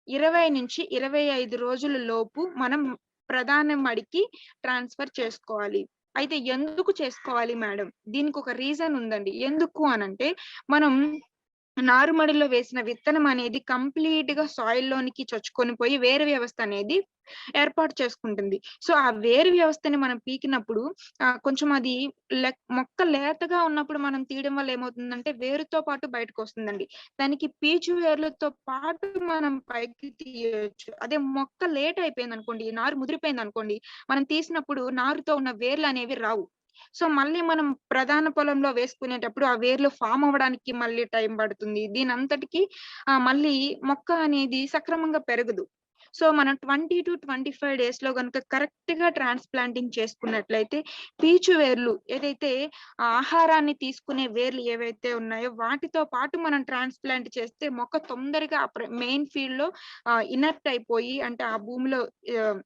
20-25 రోజుల లోపు మనం ప్రధాన మడికి ట్రాన్స్‌ఫర్ చేసుకోవాలి. అయితే ఎందుకు చేసుకోవాలి మేడం? దీనికొక రీజన్ ఉందండి. ఎందుకు అనంటే, మనం నారుమడిలో వేసిన విత్తనం అనేది కంప్లీట్‌గా సాయిల్‌లోనికి చొచ్చుకొని పోయి వేరు వ్యవస్థ అనేది ఏర్పాటు చేసుకుంటుంది. సో, ఆ వేరు వ్యవస్థని మనం పీకినప్పుడు కొంచెం అది మొక్క లేతగా ఉన్నప్పుడు మనం తీయడం వల్ల ఏమవుతుందంటే వేరుతో పాటు బయటకొస్తుందండి. దానికి పీచు వేర్లతో పాటు మనం పైకి తీయొచ్చు. అదే మొక్క లేట్ అయిపోయిందనుకోండి, నారు ముదిరిపోయిందనుకోండి, మనం తీసినప్పుడు నారుతో ఉన్న వేర్లనేవి రావు. సో, మళ్ళీ మనం ప్రధాన పొలంలో వేసుకునేటప్పుడు ఆ వేర్లు ఫార్మ్ అవ్వడానికి మళ్ళీ టైం పడుతుంది. దీనంతటికి మళ్ళీ మొక్క అనేది సక్రమంగా పెరగదు. సో, మనం 20-25 డేస్‌లో గనుక కరెక్ట్‌గా ట్రాన్స్‌ప్లాంటింగ్ చేసుకున్నట్లయితే పీచు వేర్లు ఏదైతే ఆహారాన్ని తీసుకునే వేర్లు ఏవైతే ఉన్నాయో వాటితో పాటు మనం ట్రాన్స్‌ప్లాంట్ చేస్తే మొక్క తొందరగా మెయిన్ ఫీల్డ్‌లో ఇనర్ట్ అయిపోయి అంటే ఆ భూమిలో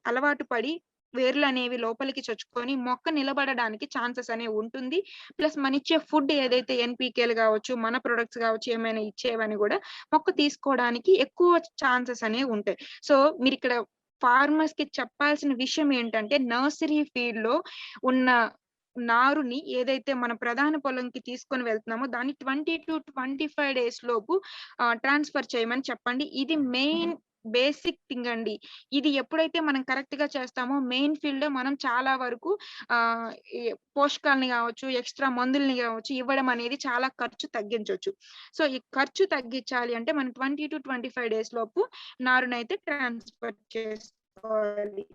అలవాటు పడి వేర్లనేవి లోపలికి చొచ్చుకొని మొక్క నిలబడడానికి ఛాన్సెస్ అనేవి ఉంటుంది. ప్లస్ మనిచ్చే ఫుడ్ ఏదైతే ఎన్‌పీకేలు గావచ్చు, మన ప్రొడక్ట్స్ గావచ్చు ఏమైనా ఇచ్చేవని గూడా మొక్క తీసుకోవడానికి ఎక్కువ ఛాన్సెస్ అనేవి ఉంటాయి. సో, మీరిక్కడ ఫార్మర్స్‌కి చెప్పాల్సిన విషయం ఏంటంటే నర్సరీ ఫీల్డ్‌లో ఉన్న నారుని ఏదైతే మన ప్రధాన పొలంకి తీసుకొని వెళ్తున్నామో దాన్ని 20-25 డేస్ లోపు ట్రాన్స్‌ఫర్ చేయమని చెప్పండి. ఇది మెయిన్ బేసిక్ థింగ్ అండి. ఇది ఎప్పుడైతే మనం కరెక్ట్‌గా చేస్తామో మెయిన్ ఫీల్డ్‌లో మనం చాలా వరకు ఆహ్, ఈ పోషకాల్ని గావచ్చు, ఎక్స్‌ట్రా మందుల్ని గావచ్చు ఇవ్వడం అనేది చాలా ఖర్చు తగ్గించొచ్చు. సో, ఈ ఖర్చు తగ్గించాలి అంటే మనం 20-25 డేస్ లోపు నారునైతే ట్రాన్స్‌ఫర్ చేసుకోవాలి.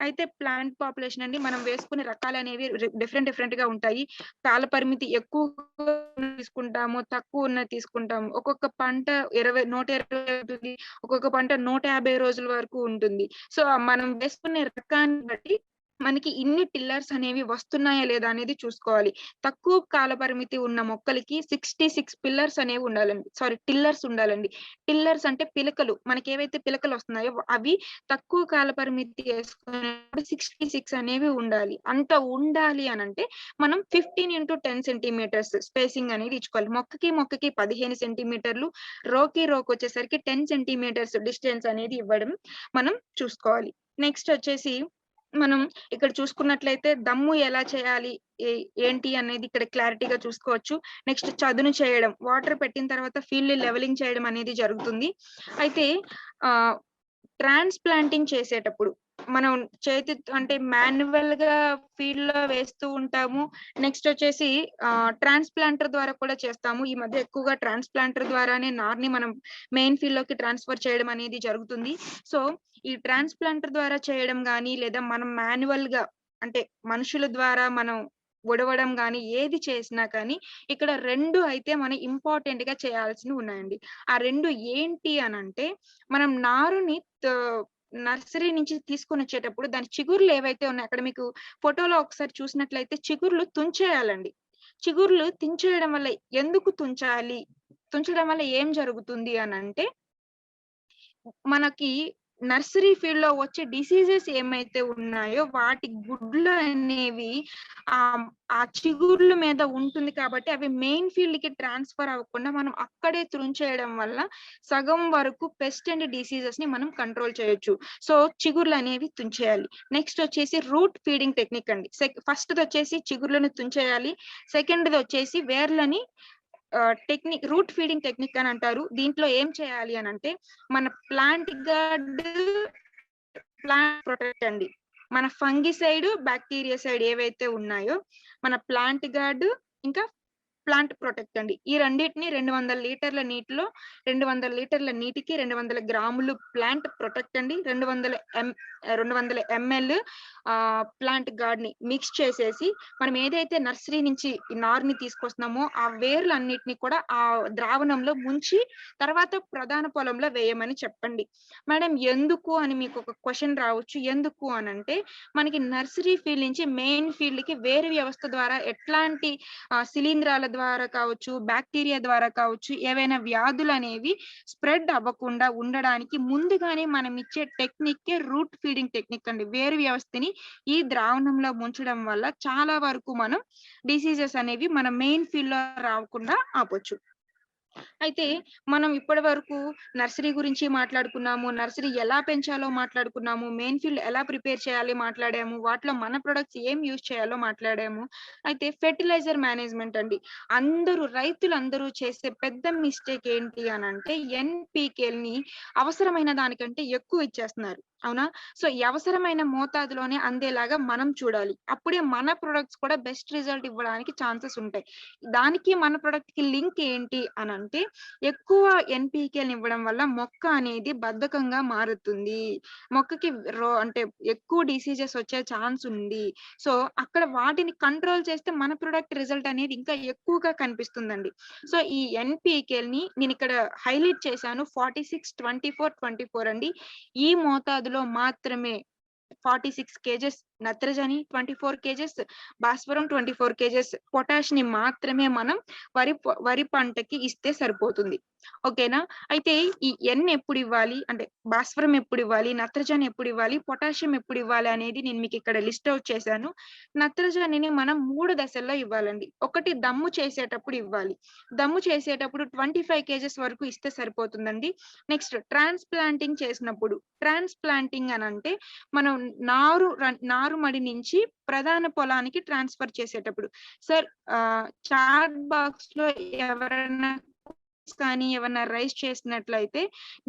అయితే ప్లాంట్ పాపులేషన్ అండి మనం వేసుకునే రకాలనేవి డిఫరెంట్ డిఫరెంట్‌గా ఉంటాయి. కాల పరిమితి ఎక్కువగా తీసుకుంటాము, తక్కువ ఉన్నది తీసుకుంటాము. ఒక్కొక్క పంట 120 ఉంటుంది. ఒక్కొక్క పంట 150 రోజుల వరకు ఉంటుంది. సో, మనం వేసుకునే రకాన్ని బట్టి మనకి ఇన్ని టిల్లర్స్ అనేవి వస్తున్నాయా లేదా అనేది చూసుకోవాలి. తక్కువ కాల పరిమితి ఉన్న మొక్కలకి 66 పిల్లర్స్ అనేవి ఉండాలండి. సారీ టిల్లర్స్ ఉండాలండి. టిల్లర్స్ అంటే పిలకలు. మనకేవైతే పిలకలొస్తున్నాయో అవి తక్కువ కాల పరిమితి యేసుకునేటప్పుడు 66 అనేవి ఉండాలి. అంత ఉండాలి అనంటే మనం 15-10 సెంటీమీటర్స్ స్పేసింగ్ అనేది ఇచ్చుకోవాలి. మొక్కకి 15 సెంటీమీటర్లు, రోకొచ్చేసరికి 10 సెంటీమీటర్స్ డిస్టెన్స్ అనేది ఇవ్వడం మనం చూసుకోవాలి. నెక్స్ట్ వచ్చేసి మనం ఇక్కడ చూసుకున్నట్లయితే దమ్ము ఎలా చేయాలి? ఏ ఏంటి అనేది ఇక్కడ క్లారిటీగా చూసుకోవచ్చు. నెక్స్ట్ చదును చేయడం. వాటర్ పెట్టిన తర్వాత ఫీల్డ్ లెవెలింగ్ చేయడం అనేది జరుగుతుంది. అయితే ఆహ్, ట్రాన్స్‌ప్లాంటింగ్ చేసేటప్పుడు మనం అంటే మాన్యువల్‌గా ఫీల్డ్‌లో వేస్తూ ఉంటాము. నెక్స్ట్ వచ్చేసి ట్రాన్స్‌ప్లాంటర్ ద్వారా కూడా చేస్తాము. ఈ మధ్య ఎక్కువగా ట్రాన్స్‌ప్లాంటర్ ద్వారానే నారుని మనం మెయిన్ ఫీల్డ్‌లోకి ట్రాన్స్‌ఫర్ చేయడం అనేది జరుగుతుంది. సో, ఈ ట్రాన్స్‌ప్లాంటర్ ద్వారా చేయడం గాని, లేదా మనం మాన్యువల్‌గా అంటే మనుషుల ద్వారా మనం ఒడవడం గాని, ఏది చేసినా కానీ ఇక్కడ 2 అయితే మనం ఇంపార్టెంట్‌గా చేయాల్సినవి ఉన్నాయండి. ఆ 2 ఏంటి అనంటే మనం నారుని నర్సరీ నుంచి తీసుకొనొచ్చేటప్పుడు దాని చిగుర్లు ఏవైతే ఉన్నాయో అక్కడ మీకు ఫోటోలో ఒకసారి చూసినట్లయితే చిగుర్లు తుంచేయాలండి. చిగుర్లు తుంచేయడం వల్ల ఎందుకు తుంచాలి? తుంచడం వల్ల ఏం జరుగుతుంది అనంటే మనకి నర్సరీ ఫీల్డ్ లో వచ్చే డిసీజెస్ ఏమైతే ఉన్నాయో వాటి గుడ్లు అనేవి ఆ ఆ చిగుర్ల మీద ఉంటుంది కాబట్టి అవి మెయిన్ ఫీల్డ్ కి ట్రాన్స్ఫర్ అవ్వకుండా మనం అక్కడే తుంచేయడం వల్ల సగం వరకు పెస్ట్ అండ్ డిసీజెస్ ని మనం కంట్రోల్ చేయొచ్చు. సో చిగుర్లు అనేవి తుంచేయాలి. నెక్స్ట్ వచ్చేసి రూట్ ఫీడింగ్ టెక్నిక్ అండి. ఫస్ట్ వచ్చేసి చిగుర్లను తుంచేయాలి. సెకండ్ వచ్చేసి వేర్లని టెక్నిక్ రూట్ ఫీడింగ్ టెక్నిక్ అని అంటారు. దీంట్లో ఏం చేయాలి అని అంటే మన ప్లాంట్ గార్డ్, ప్లాంట్ ప్రొటెక్ట్ అండి. మన ఫంగిసైడ్, బ్యాక్టీరియసైడ్ ఏవైతే ఉన్నాయో మన ప్లాంట్ గార్డ్ ఇంకా ప్లాంట్ ప్రొటెక్ట్ అండి. ఈ రెండింటిని 200 లీటర్ల నీటిలో 200 లీటర్ల నీటికి 200 గ్రాములు ప్లాంట్ ప్రొటెక్ట్ అండి, 200 ml ప్లాంట్ గార్డ్ ని మిక్స్ చేసేసి మనం ఏదైతే నర్సరీ నుంచి ఈ నారుని తీసుకొస్తున్నామో ఆ వేర్లు అన్నిటిని కూడా ఆ ద్రావణంలో ముంచి తర్వాత ప్రధాన పొలంలో వేయమని చెప్పండి. మేడం ఎందుకు అని మీకు ఒక క్వశ్చన్ రావచ్చు. ఎందుకు అని అంటే మనకి నర్సరీ ఫీల్డ్ నుంచి మెయిన్ ఫీల్డ్ కి వేరు వ్యవస్థ ద్వారా ఎట్లాంటి శిలీంధ్రాల ద్వారా కావచ్చు, బ్యాక్టీరియా ద్వారా కావచ్చు, ఏవైనా వ్యాధులు అనేవి స్ప్రెడ్ అవ్వకుండా ఉండడానికి ముందుగానే మనం ఇచ్చే టెక్నిక్ రూట్ ఫీడింగ్ టెక్నిక్ అండి. వేరు వ్యవస్థని ఈ ద్రావణంలో ముంచడం వల్ల చాలా వరకు మనం డిసీజెస్ అనేవి మన మెయిన్ ఫీల్డ్ లో రాకుండా ఆపొచ్చు. అయితే మనం ఇప్పటి వరకు నర్సరీ గురించి మాట్లాడుకున్నాము, నర్సరీ ఎలా పెంచాలో మాట్లాడుకున్నాము, మెయిన్ ఫీల్డ్ ఎలా ప్రిపేర్ చేయాలి మాట్లాడాము, వాటిలో మన ప్రొడక్ట్స్ ఏం యూజ్ చేయాలో మాట్లాడాము. అయితే ఫెర్టిలైజర్ మేనేజ్మెంట్ అండి. రైతులందరూ చేసే పెద్ద మిస్టేక్ ఏంటి అని అంటే ఎన్పికేల్ని అవసరమైన దానికంటే ఎక్కువ ఇచ్చేస్తున్నారు. అవునా? సో ఈ అవసరమైన మోతాదులోనే అందేలాగా మనం చూడాలి. అప్పుడే మన ప్రొడక్ట్స్ కూడా బెస్ట్ రిజల్ట్ ఇవ్వడానికి ఛాన్సెస్ ఉంటాయి. దానికి మన ప్రొడక్ట్ కి లింక్ ఏంటి అని అంటే ఎక్కువ ఎన్పికేని ఇవ్వడం వల్ల మొక్క అనేది బద్ధకంగా మారుతుంది. మొక్కకి అంటే ఎక్కువ డిసీజెస్ వచ్చే ఛాన్స్ ఉంది. సో అక్కడ వాటిని కంట్రోల్ చేస్తే మన ప్రొడక్ట్ రిజల్ట్ అనేది ఇంకా ఎక్కువగా కనిపిస్తుందండి. సో ఈ ఎన్పికేల్ని నేను ఇక్కడ హైలైట్ చేశాను. 46, 24, 24 అండి. ఈ మోతాదులో మాత్రమే 46 kgs నత్రజని, 24 kgs భాస్వరం, 24 kgs పొటాష్ ని మాత్రమే మనం వరి పంటకి ఇస్తే సరిపోతుంది. ఓకేనా? అయితే ఈ ఎన్ ఎప్పుడు ఇవ్వాలి అంటే భాస్వరం ఎప్పుడు ఇవ్వాలి, నత్రజని ఎప్పుడు ఇవ్వాలి, పొటాషియం ఎప్పుడు ఇవ్వాలి అనేది నేను మీకు ఇక్కడ లిస్ట్ అవుట్ చేశాను. నత్రజనిని మనం 3 దశల్లో ఇవ్వాలండి. ఒకటి దమ్ము చేసేటప్పుడు ఇవ్వాలి. దమ్ము చేసేటప్పుడు 25 kgs వరకు ఇస్తే సరిపోతుందండి. నెక్స్ట్ ట్రాన్స్ప్లాంటింగ్ చేసినప్పుడు, ట్రాన్స్ప్లాంటింగ్ అని అంటే మనం నారుమడి నుంచి ప్రధాన పొలానికి ట్రాన్స్ఫర్ చేసేటప్పుడు. సార్ చాట్ బాక్స్ లో ఎవరైనా కానీ ఏమన్నా రైజ్ చేసినట్లయితే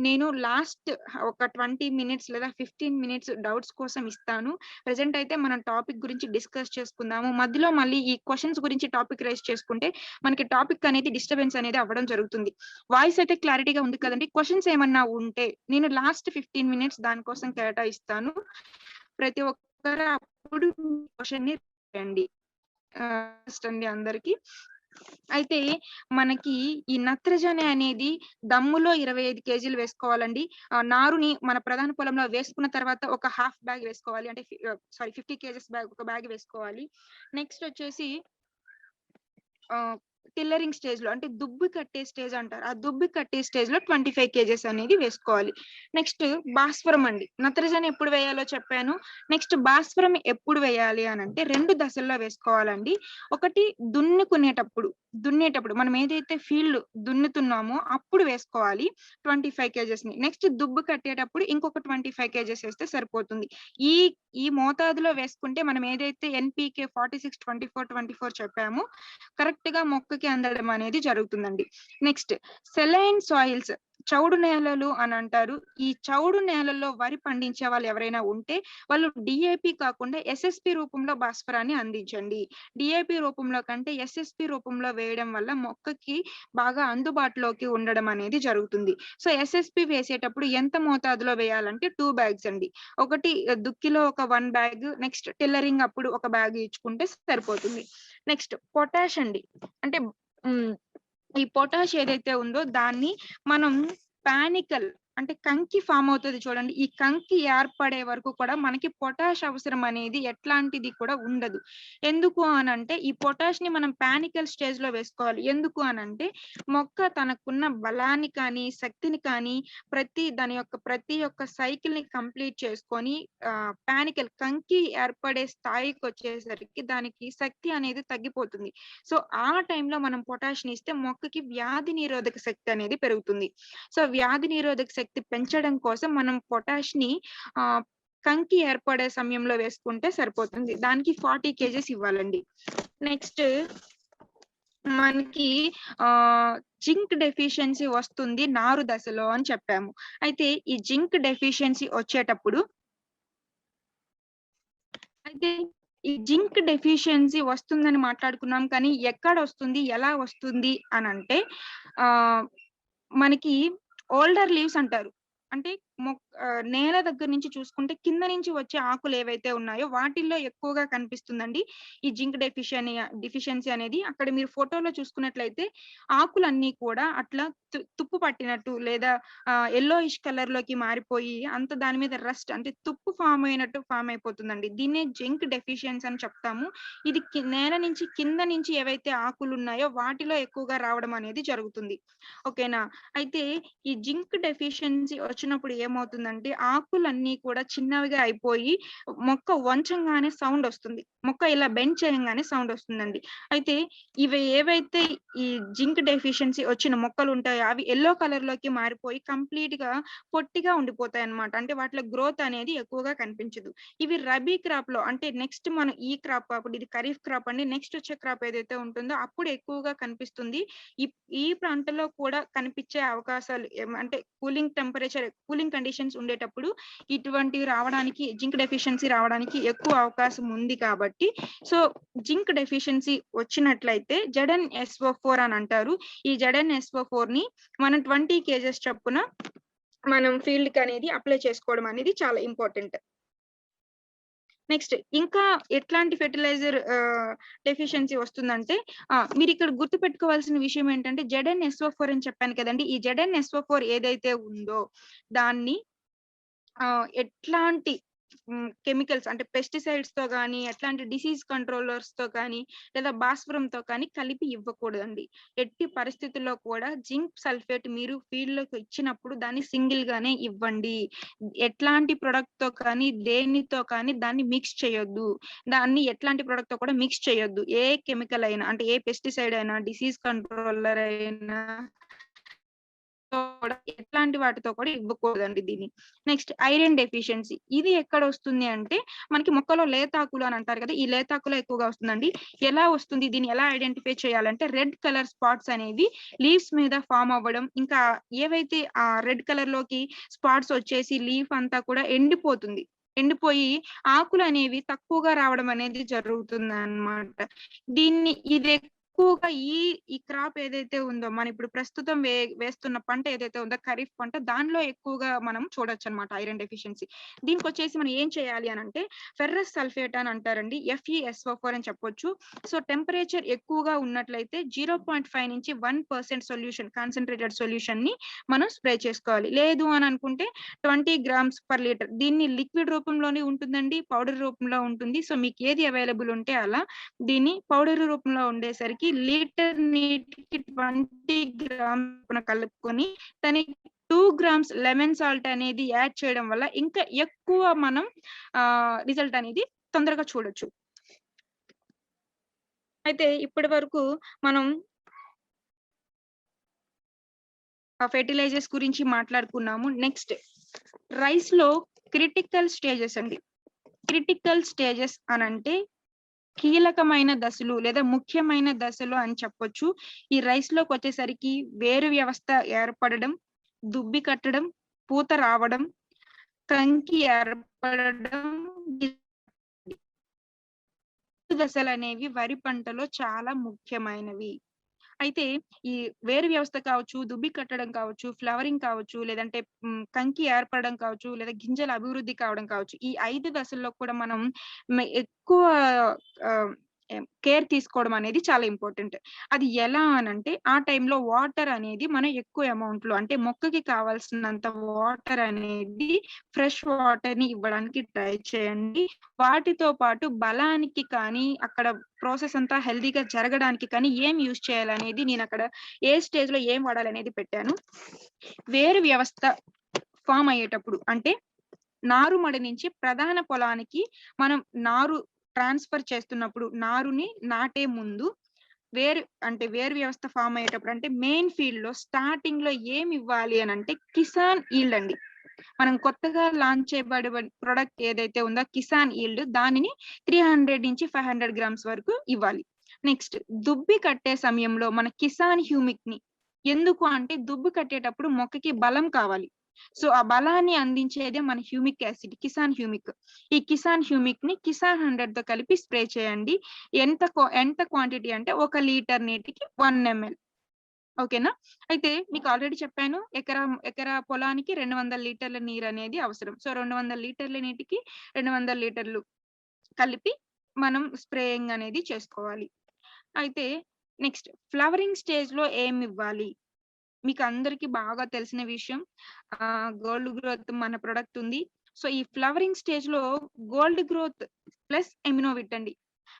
నేను లాస్ట్ ఒక 20 minutes లేదా 15 minutes డౌట్స్ కోసం ఇస్తాను. ప్రెసెంట్ అయితే మనం టాపిక్ గురించి డిస్కస్ చేసుకుందాము. మధ్యలో మళ్ళీ ఈ క్వశ్చన్స్ గురించి టాపిక్ రైజ్ చేసుకుంటే మనకి టాపిక్ అనేది డిస్టర్బెన్స్ అనేది అవ్వడం జరుగుతుంది. వాయిస్ అయితే క్లారిటీగా ఉంది కదండి. క్వశ్చన్స్ ఏమన్నా ఉంటే నేను లాస్ట్ 15 minutes దానికోసం కేటాయిస్తాను. ప్రతి ఒక్కరు అప్పుడు క్వశ్చన్ ని రండి అండి అందరికి. అయితే మనకి ఈ నత్రజని అనేది దమ్ములో 25 kgs వేసుకోవాలండి. నారుని మన ప్రధాన పొలంలో వేసుకున్న తర్వాత ఒక హాఫ్ బ్యాగ్ వేసుకోవాలి. అంటే 50 kgs బ్యాగ్ ఒక బ్యాగ్ వేసుకోవాలి. నెక్స్ట్ వచ్చేసి టిల్లరింగ్ స్టేజ్ లో అంటే దుబ్బి కట్టే స్టేజ్ అంటారు. ఆ దుబ్బి కట్టే స్టేజ్ లో 25 kgs అనేది వేసుకోవాలి. నెక్స్ట్ భాస్వరం అండి. నత్రజని ఎప్పుడు వేయాలో చెప్పాను. నెక్స్ట్ భాస్వరం ఎప్పుడు వేయాలి అని అంటే 2 దశల్లో వేసుకోవాలండి. ఒకటి దున్నేటప్పుడు మనం ఏదైతే ఫీల్డ్ దున్నుతున్నామో అప్పుడు వేసుకోవాలి 25 kgs ని. నెక్స్ట్ దుబ్బు కట్టేటప్పుడు ఇంకొక 25 kgs వేస్తే సరిపోతుంది. ఈ మోతాదులో వేసుకుంటే మనం ఏదైతే ఎన్పికే 46, 24, 24 చెప్పామో కరెక్ట్ గా మొక్కకి అందడం అనేది జరుగుతుందండి. నెక్స్ట్ సెలైన్ సాయిల్స్, చౌడు నేలలు అని అంటారు. ఈ చౌడు నేలల్లో వరి పండించే వాళ్ళు ఎవరైనా ఉంటే వాళ్ళు డిఏపి కాకుండా ఎస్ఎస్పి రూపంలో భాస్వరాన్ని అందించండి. డిఏపి రూపంలో కంటే ఎస్ఎస్పి రూపంలో వేయడం వల్ల మొక్కకి బాగా అందుబాటులోకి ఉండడం అనేది జరుగుతుంది. సో ఎస్ఎస్పి వేసేటప్పుడు ఎంత మోతాదులో వేయాలంటే 2 bags అండి. ఒకటి దుక్కిలో ఒక 1 bag, నెక్స్ట్ టిల్లరింగ్ అప్పుడు ఒక బ్యాగ్ ఇచ్చుకుంటే సరిపోతుంది. నెక్స్ట్ పొటాష్ అండి. అంటే ఈ పొటాష్ ఏదైతే ఉందో దాన్ని మనం పానికల్ అంటే కంకి ఫార్మ్ అవుతది చూడండి. ఈ కంకి ఏర్పడే వరకు కూడా మనకి పొటాష్ అవసరం అనేది ఎట్లాంటిది కూడా ఉండదు. ఎందుకు అనంటే ఈ పొటాష్‌ని మనం పానికల్ స్టేజ్‌లో వేసుకోవాలి. ఎందుకు అనంటే మొక్క తనకున్న బలాన్ని కానీ, శక్తిని కానీ ప్రతి ఒక్క సైకిల్‌ని కంప్లీట్ చేసుకొని పానికల్ కంకి ఏర్పడే స్థాయికొచ్చేసరికి దానికి శక్తి అనేది తగ్గిపోతుంది. సో, ఆ టైంలో మనం పొటాష్‌ని ఇస్తే మొక్కకి వ్యాధి నిరోధక శక్తి అనేది పెరుగుతుంది. సో, వ్యాధి నిరోధక శక్తి పెంచడం కోసం మనం పొటాష్‌ని ఆహ్, కంకి ఏర్పడే సమయంలో వేసుకుంటే సరిపోతుంది. దానికి 40 కేజీస్ ఇవ్వాలండి. నెక్స్ట్ మనకి ఆహ్, జింక్ డెఫిషియన్సీ వస్తుంది నారు దశలో అని చెప్పాము. అయితే ఈ జింక్ డెఫిషియన్సీ వచ్చేటప్పుడు అయితే ఈ జింక్ డెఫిషియన్సీ వస్తుందని మాట్లాడుకున్నాం. కానీ ఎక్కడొస్తుంది? ఎలా వస్తుంది అనంటే ఆహ్, మనకి ఓల్డర్ లీవ్స్ అంటారు. అంటే నేల దగ్గర నుంచి చూసుకుంటే కింద నుంచి వచ్చే ఆకులు ఏవైతే ఉన్నాయో వాటిల్లో ఎక్కువగా కనిపిస్తుందండి. ఈ జింక్ డెఫిషియన్సీ అనేది. అక్కడ మీరు ఫోటోలో చూసుకున్నట్లయితే ఆకులన్నీ కూడా అట్లా తుప్పు పట్టినట్టు లేదా యెల్లోయిష్ కలర్‌లోకి మారిపోయి అంత దాని మీద రస్ట్ అంటే తుప్పు ఫార్మ్ అయిపోతుందండి. దీన్నే జింక్ డెఫిషియన్సీ అని చెప్తాము. ఇది నేల నుంచి కింద నుంచి ఏవైతే ఆకులున్నాయో వాటిలో ఎక్కువగా రావడం అనేది జరుగుతుంది. ఓకేనా? అయితే ఈ జింక్ డెఫిషియన్సీ వచ్చినప్పుడు ఏమవుతుందంటే ఆకులన్నీ కూడా చిన్నవిగా అయిపోయి మొక్క వంచంగానే సౌండ్ వస్తుంది. మొక్క ఇలా బెండ్ చేయంగానే సౌండ్ వస్తుందండి. అయితే ఇవి ఏవైతే ఈ జింక్ డెఫిషియన్సీ వచ్చిన మొక్కలు ఉంటాయో అవి యెల్లో కలర్ లోకి మారిపోయి కంప్లీట్‌గా పొట్టిగా ఉండిపోతాయన్నమాట. అంటే వాటిలో గ్రోత్ అనేది ఎక్కువగా కనిపించదు. ఇవి రబీ క్రాప్‌లో అంటే నెక్స్ట్ మనం ఈ క్రాప్ అప్పుడు ఇది ఖరీఫ్ క్రాప్ అండి. నెక్స్ట్ వచ్చే క్రాప్ ఏదైతే ఉంటుందో అప్పుడు ఎక్కువగా కనిపిస్తుంది. ఈ ఈ ప్రాంతంలో కూడా కనిపించే అవకాశాలు అంటే కూలింగ్ కండిషన్స్ ఉండేటప్పుడు ఇటువంటివి రావడానికి జింక్ డెఫిషియన్సీ రావడానికి ఎక్కువ అవకాశం ఉంది కాబట్టి సో జింక్ డెఫిషియన్సీ వచ్చినట్లయితే ZnSO4 అని అంటారు. ఈ ZnSO4 ని మనం 20 కేజెస్ చొప్పున మనం ఫీల్డ్ కి అనేది అప్లై చేసుకోవడం అనేది చాలా ఇంపార్టెంట్. నెక్స్ట్ ఇంకా ఎట్లాంటి ఫెర్టిలైజర్ డెఫిషియన్సీ వస్తుందంటే మీరు ఇక్కడ గుర్తుపెట్టుకోవాల్సిన విషయం ఏంటంటే ZnSO4 అని చెప్పాను కదండి. ఈ ZnSO4 ఏదైతే ఉందో దాన్ని ఎట్లాంటి కెమికల్స్ అంటే పెస్టిసైడ్స్ తో గానీ, ఎట్లాంటి డిసీజ్ కంట్రోలర్స్ తో కానీ, లేదా భాస్వరంతో కానీ కలిపి ఇవ్వకూడదండి. ఎట్టి పరిస్థితుల్లో కూడా జింక్ సల్ఫేట్ మీరు ఫీల్డ్ లోకి ఇచ్చినప్పుడు దాన్ని సింగిల్ గానే ఇవ్వండి. ఎట్లాంటి ప్రొడక్ట్ తో కానీ, దేనితో కానీ దాన్ని మిక్స్ చేయొద్దు. దాన్ని ఎట్లాంటి ప్రొడక్ట్ తో కూడా మిక్స్ చేయొద్దు. ఏ కెమికల్ అయినా అంటే ఏ పెస్టిసైడ్ అయినా, డిసీజ్ కంట్రోలర్ అయినా కూడా ఎట్లాంటి వాటితో కూడా ఇవ్వకూడదండి దీన్ని. Next iron deficiency. ఇది ఎక్కడొస్తుంది అంటే మనకి మొక్కలో లేతాకులు అని అంటారు కదా! ఈ లేతాకులో ఎక్కువగా వస్తుందండి. ఎలా వస్తుంది? దీన్ని ఎలా ఐడెంటిఫై చేయాలంటే రెడ్ కలర్ స్పాట్స్ అనేవి లీవ్స్ మీద ఫార్మ్ అవ్వడం, ఇంకా ఏవైతే రెడ్ కలర్ లోకి స్పాట్స్ వచ్చేసి లీఫ్ అంతా కూడా ఎండిపోతుంది. ఎండిపోయి ఆకులనేవి తక్కువగా రావడం అనేది జరుగుతుందన్నమాట. ఇది ఎక్కువగా ఈ క్రాప్ ఏదైతే ఉందో మనం ఇప్పుడు ప్రస్తుతం వేస్తున్న పంట ఏదైతే ఉందో ఖరీఫ్ పంట దానిలో ఎక్కువగా మనం చూడొచ్చన్నమాట ఐరన్ డెఫిషియన్సీ. దీనికొచ్చేసి మనం ఏం చేయాలి అనంటే ఫెర్రస్ సల్ఫేట్ అని అంటారండి. FeSO4 అని చెప్పొచ్చు. సో టెంపరేచర్ ఎక్కువగా ఉన్నట్లయితే 0.5 నుంచి 1% కాన్సంట్రేటెడ్ సొల్యూషన్ ని మనం స్ప్రే చేసుకోవాలి. లేదు అని అనుకుంటే 20 గ్రామ్స్ పర్ లీటర్. దీన్ని లిక్విడ్ రూపంలోనే ఉంటుందండి, పౌడర్ రూపంలో ఉంటుంది. సో మీకు ఏది అవైలబుల్ ఉంటే అలా దీన్ని పౌడర్ రూపంలో ఉండేసరికి లీటర్ నీటికి 20 గ్రామ్స్ కలుపుకొని దానికి 2 గ్రామ్స్ లెమన్ సాల్ట్ అనేది యాడ్ చేయడం వల్ల ఇంకా ఎక్కువ మనం రిజల్ట్ అనేది తొందరగా చూడొచ్చు. అయితే ఇప్పటి వరకు మనం ఫెర్టిలైజర్స్ గురించి మాట్లాడుకున్నాము. నెక్స్ట్ రైస్ లో క్రిటికల్ స్టేజెస్ అండి. క్రిటికల్ స్టేజెస్ అనంటే కీలకమైన దశలు లేదా ముఖ్యమైన దశలు అని చెప్పొచ్చు. ఈ రైస్ లోకి వచ్చేసరికి వేరు వ్యవస్థ ఏర్పడడం, దుబ్బి కట్టడం, పూత రావడం, కంకి ఏర్పడడం దశలనేవి వరి పంటలో చాలా ముఖ్యమైనవి. అయితే ఈ వేరు వ్యవస్థ కావచ్చు, దుబ్బి కట్టడం కావచ్చు, ఫ్లవరింగ్ కావచ్చు, లేదంటే కంకి ఏర్పడడం కావచ్చు, లేదా గింజల అభివృద్ధి కావడం కావచ్చు. ఈ 5 దశల్లో కూడా మనం ఎక్కువ ఆహ్, కేర్ తీసుకోవడం అనేది చాలా ఇంపార్టెంట్. అది ఎలా అనంటే ఆ టైంలో వాటర్ అనేది మనం ఎక్కువ అమౌంట్‌లో అంటే మొక్కకి కావాల్సినంత వాటర్ అనేది ఫ్రెష్ వాటర్‌ని ఇవ్వడానికి ట్రై చేయండి. వాటితో పాటు బలానికి కానీ అక్కడ ప్రాసెస్ అంతా హెల్తీగా జరగడానికి కానీ ఏం యూజ్ చేయాలనేది నేనక్కడ ఏ స్టేజ్‌లో ఏం వాడాలనేది పెట్టాను. వేరు వ్యవస్థ ఫార్మ్ అయ్యేటప్పుడు అంటే నారుమడి నుంచి ప్రధాన పొలానికి మనం నారు ట్రాన్స్‌ఫర్ చేస్తున్నప్పుడు నారుని నాటే ముందు వేరు వ్యవస్థ ఫార్మ్ అయ్యేటప్పుడు అంటే మెయిన్ ఫీల్డ్‌లో స్టార్టింగ్‌లో ఏమి ఇవ్వాలి అనంటే కిసాన్ ఈల్డ్ అండి. మనం కొత్తగా లాంచ్ చేయబడే ప్రొడక్ట్ ఏదైతే ఉందో కిసాన్ ఈల్డ్ దానిని 300-500 గ్రామ్స్ వరకు ఇవ్వాలి. నెక్స్ట్ దుబ్బి కట్టే సమయంలో మన కిసాన్ హ్యూమిక్‌ని ఎందుకు అంటే దుబ్బు కట్టేటప్పుడు మొక్కకి బలం కావాలి. సో ఆ బలాన్ని అందించేదే మన హ్యూమిక్ యాసిడ్ కిసాన్ హ్యూమిక్. ఈ కిసాన్ హ్యూమిక్ ని కిసాన్ 100 తో కలిపి స్ప్రే చేయండి. ఎంత క్వాంటిటీ అంటే 1 లీటర్ నీటికి 1 ml. ఓకేనా? అయితే మీకు ఆల్రెడీ చెప్పాను ఎకరా పొలానికి 200 లీటర్ల నీరు అనేది అవసరం. సో 200 లీటర్ల నీటికి 200 లీటర్లు కలిపి మనం స్ప్రేయింగ్ అనేది చేసుకోవాలి. అయితే నెక్స్ట్ ఫ్లవరింగ్ స్టేజ్ లో ఏమి ఇవ్వాలి? మీకు అందరికి బాగా తెలిసిన విషయం గోల్డ్ గ్రోత్ మన ప్రొడక్ట్ ఉంది. సో ఈ ఫ్లవరింగ్ స్టేజ్ లో గోల్డ్ గ్రోత్ ప్లస్ ఎమినోవిట్ అండి.